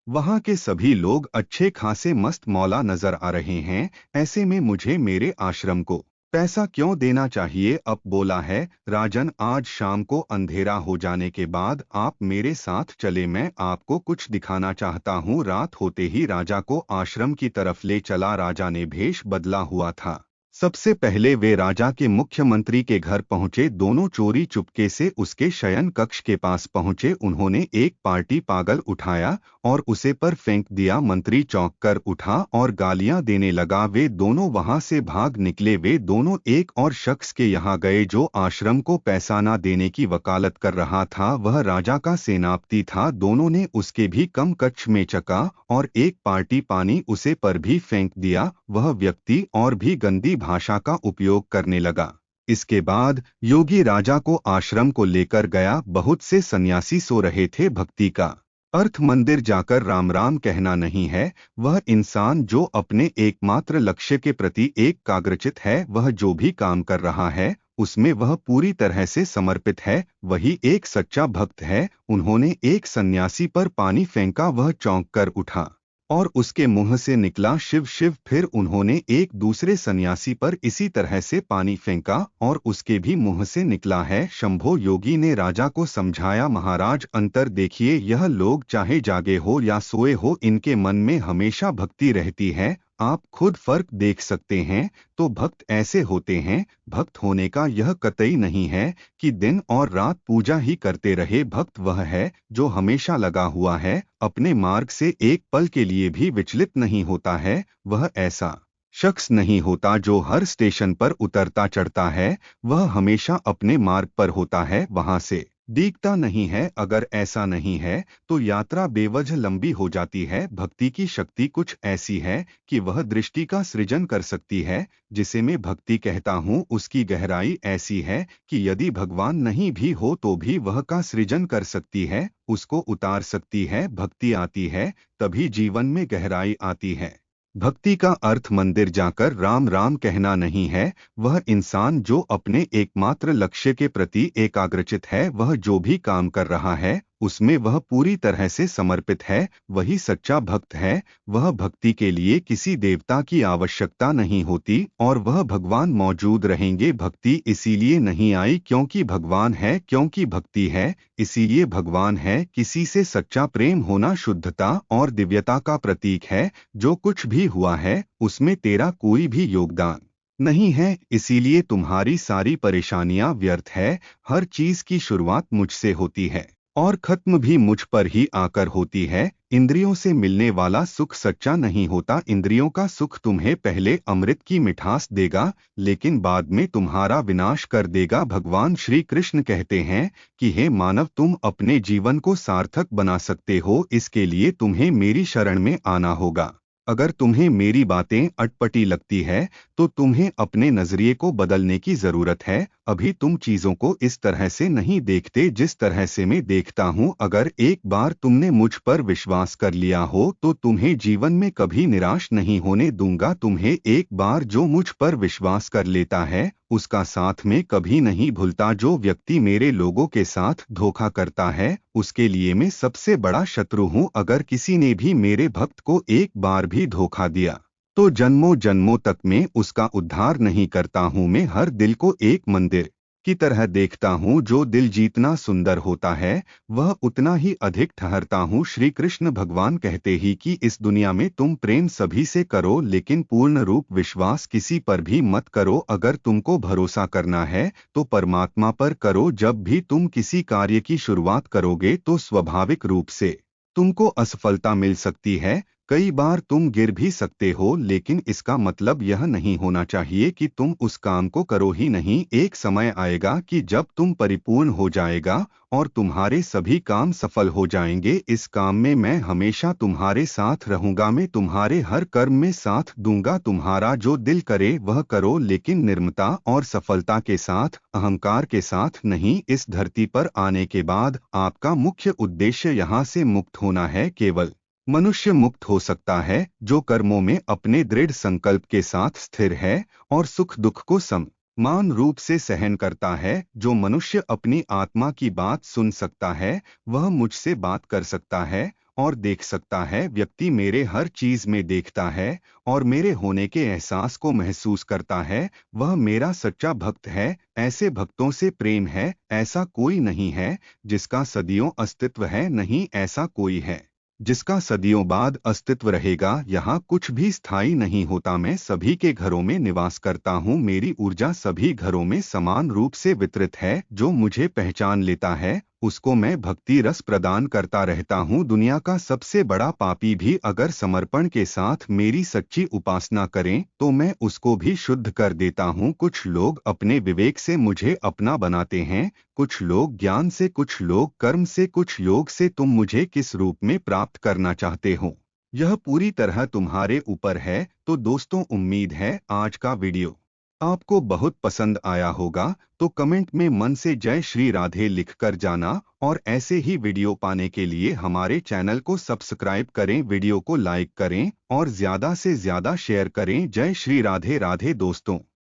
वहां के सभी लोग अच्छे खासे मस्त मौला नजर आ रहे हैं। ऐसे में मुझे मेरे आश्रम को पैसा क्यों देना चाहिए। अब बोला है, राजन, आज शाम को अंधेरा हो जाने के बाद आप मेरे साथ चले, मैं आपको कुछ दिखाना चाहता हूँ। रात होते ही राजा को आश्रम की तरफ ले चला। राजा ने भेष बदला हुआ था। सबसे पहले वे राजा के मुख्यमंत्री के घर पहुंचे। दोनों चोरी चुपके से उसके शयन कक्ष के पास पहुंचे। उन्होंने एक पार्टी पागल उठाया और उसे पर फेंक दिया। मंत्री चौंक कर उठा और गालियां देने लगा। वे दोनों वहां से भाग निकले। वे दोनों एक और शख्स के यहाँ गए जो आश्रम को पैसा न देने की वकालत कर रहा था। वह राजा का सेनापति था। दोनों ने उसके भी कम कक्ष में चका और एक पार्टी पानी उसे पर भी फेंक दिया। वह व्यक्ति और भी गंदी भाषा का उपयोग करने लगा। इसके बाद योगी राजा को आश्रम को लेकर गया। बहुत से सन्यासी सो रहे थे। भक्ति का अर्थ मंदिर जाकर राम राम कहना नहीं है। वह इंसान जो अपने एकमात्र लक्ष्य के प्रति एकाग्रचित है, वह जो भी काम कर रहा है उसमें वह पूरी तरह से समर्पित है, वही एक सच्चा भक्त है। उन्होंने एक सन्यासी पर पानी फेंका। वह चौंक कर उठा और उसके मुंह से निकला शिव शिव। फिर उन्होंने एक दूसरे सन्यासी पर इसी तरह से पानी फेंका और उसके भी मुंह से निकला है शंभो। योगी ने राजा को समझाया, महाराज, अंतर देखिए, यह लोग चाहे जागे हो या सोए हो, इनके मन में हमेशा भक्ति रहती है। आप खुद फर्क देख सकते हैं। तो भक्त ऐसे होते हैं। भक्त होने का यह कतई नहीं है कि दिन और रात पूजा ही करते रहे। भक्त वह है जो हमेशा लगा हुआ है, अपने मार्ग से एक पल के लिए भी विचलित नहीं होता है। वह ऐसा शख्स नहीं होता जो हर स्टेशन पर उतरता चढ़ता है। वह हमेशा अपने मार्ग पर होता है, वहां से दिखता नहीं है। अगर ऐसा नहीं है तो यात्रा बेवजह लंबी हो जाती है। भक्ति की शक्ति कुछ ऐसी है कि वह दृष्टि का सृजन कर सकती है। जिसे मैं भक्ति कहता हूँ उसकी गहराई ऐसी है कि यदि भगवान नहीं भी हो तो भी वह का सृजन कर सकती है, उसको उतार सकती है। भक्ति आती है तभी जीवन में गहराई आती है। भक्ति का अर्थ मंदिर जाकर राम राम कहना नहीं है। वह इंसान जो अपने एकमात्र लक्ष्य के प्रति एकाग्रचित है, वह जो भी काम कर रहा है उसमें वह पूरी तरह से समर्पित है, वही सच्चा भक्त है। वह भक्ति के लिए किसी देवता की आवश्यकता नहीं होती और वह भगवान मौजूद रहेंगे। भक्ति इसीलिए नहीं आई क्योंकि भगवान है, क्योंकि भक्ति है इसीलिए भगवान है। किसी से सच्चा प्रेम होना शुद्धता और दिव्यता का प्रतीक है। जो कुछ भी हुआ है उसमें तेरा कोई भी योगदान नहीं है, इसीलिए तुम्हारी सारी परेशानियां व्यर्थ है। हर चीज की शुरुआत मुझसे होती है और खत्म भी मुझ पर ही आकर होती है। इंद्रियों से मिलने वाला सुख सच्चा नहीं होता। इंद्रियों का सुख तुम्हें पहले अमृत की मिठास देगा लेकिन बाद में तुम्हारा विनाश कर देगा। भगवान श्री कृष्ण कहते हैं कि हे मानव, तुम अपने जीवन को सार्थक बना सकते हो, इसके लिए तुम्हें मेरी शरण में आना होगा। अगर तुम्हें मेरी बातें अटपटी लगती है तो तुम्हें अपने नजरिए को बदलने की जरूरत है। अभी तुम चीजों को इस तरह से नहीं देखते जिस तरह से मैं देखता हूँ। अगर एक बार तुमने मुझ पर विश्वास कर लिया हो तो तुम्हें जीवन में कभी निराश नहीं होने दूंगा। तुम्हें एक बार जो मुझ पर विश्वास कर लेता है उसका साथ में कभी नहीं भूलता। जो व्यक्ति मेरे लोगों के साथ धोखा करता है उसके लिए मैं सबसे बड़ा शत्रु हूँ। अगर किसी ने भी मेरे भक्त को एक बार भी धोखा दिया तो जन्मों जन्मों तक मैं उसका उद्धार नहीं करता हूँ। मैं हर दिल को एक मंदिर की तरह देखता हूँ। जो दिल जितना सुंदर होता है वह उतना ही अधिक ठहरता हूँ। श्री कृष्ण भगवान कहते ही कि इस दुनिया में तुम प्रेम सभी से करो लेकिन पूर्ण रूप विश्वास किसी पर भी मत करो। अगर तुमको भरोसा करना है तो परमात्मा पर करो। जब भी तुम किसी कार्य की शुरुआत करोगे तो स्वाभाविक रूप से तुमको असफलता मिल सकती है। कई बार तुम गिर भी सकते हो लेकिन इसका मतलब यह नहीं होना चाहिए कि तुम उस काम को करो ही नहीं। एक समय आएगा कि जब तुम परिपूर्ण हो जाएगा और तुम्हारे सभी काम सफल हो जाएंगे। इस काम में मैं हमेशा तुम्हारे साथ रहूंगा। मैं तुम्हारे हर कर्म में साथ दूंगा। तुम्हारा जो दिल करे वह करो लेकिन निर्ममता और सफलता के साथ, अहंकार के साथ नहीं। इस धरती पर आने के बाद आपका मुख्य उद्देश्य यहाँ से मुक्त होना है। केवल मनुष्य मुक्त हो सकता है जो कर्मों में अपने दृढ़ संकल्प के साथ स्थिर है और सुख दुख को समान रूप से सहन करता है। जो मनुष्य अपनी आत्मा की बात सुन सकता है वह मुझसे बात कर सकता है और देख सकता है। व्यक्ति मेरे हर चीज में देखता है और मेरे होने के एहसास को महसूस करता है, वह मेरा सच्चा भक्त है। ऐसे भक्तों से प्रेम है। ऐसा कोई नहीं है जिसका सदियों अस्तित्व है, नहीं ऐसा कोई है जिसका सदियों बाद अस्तित्व रहेगा। यहाँ कुछ भी स्थायी नहीं होता। मैं सभी के घरों में निवास करता हूँ। मेरी ऊर्जा सभी घरों में समान रूप से वितरित है। जो मुझे पहचान लेता है उसको मैं भक्ति रस प्रदान करता रहता हूँ। दुनिया का सबसे बड़ा पापी भी अगर समर्पण के साथ मेरी सच्ची उपासना करें तो मैं उसको भी शुद्ध कर देता हूँ। कुछ लोग अपने विवेक से मुझे अपना बनाते हैं, कुछ लोग ज्ञान से, कुछ लोग कर्म से, कुछ योग से। तुम मुझे किस रूप में प्राप्त करना चाहते हो यह पूरी तरह तुम्हारे ऊपर है। तो दोस्तों, उम्मीद है आज का वीडियो आपको बहुत पसंद आया होगा। तो कमेंट में मन से जय श्री राधे लिखकर जाना और ऐसे ही वीडियो पाने के लिए हमारे चैनल को सब्सक्राइब करें, वीडियो को लाइक करें और ज्यादा से ज्यादा शेयर करें। जय श्री राधे राधे दोस्तों।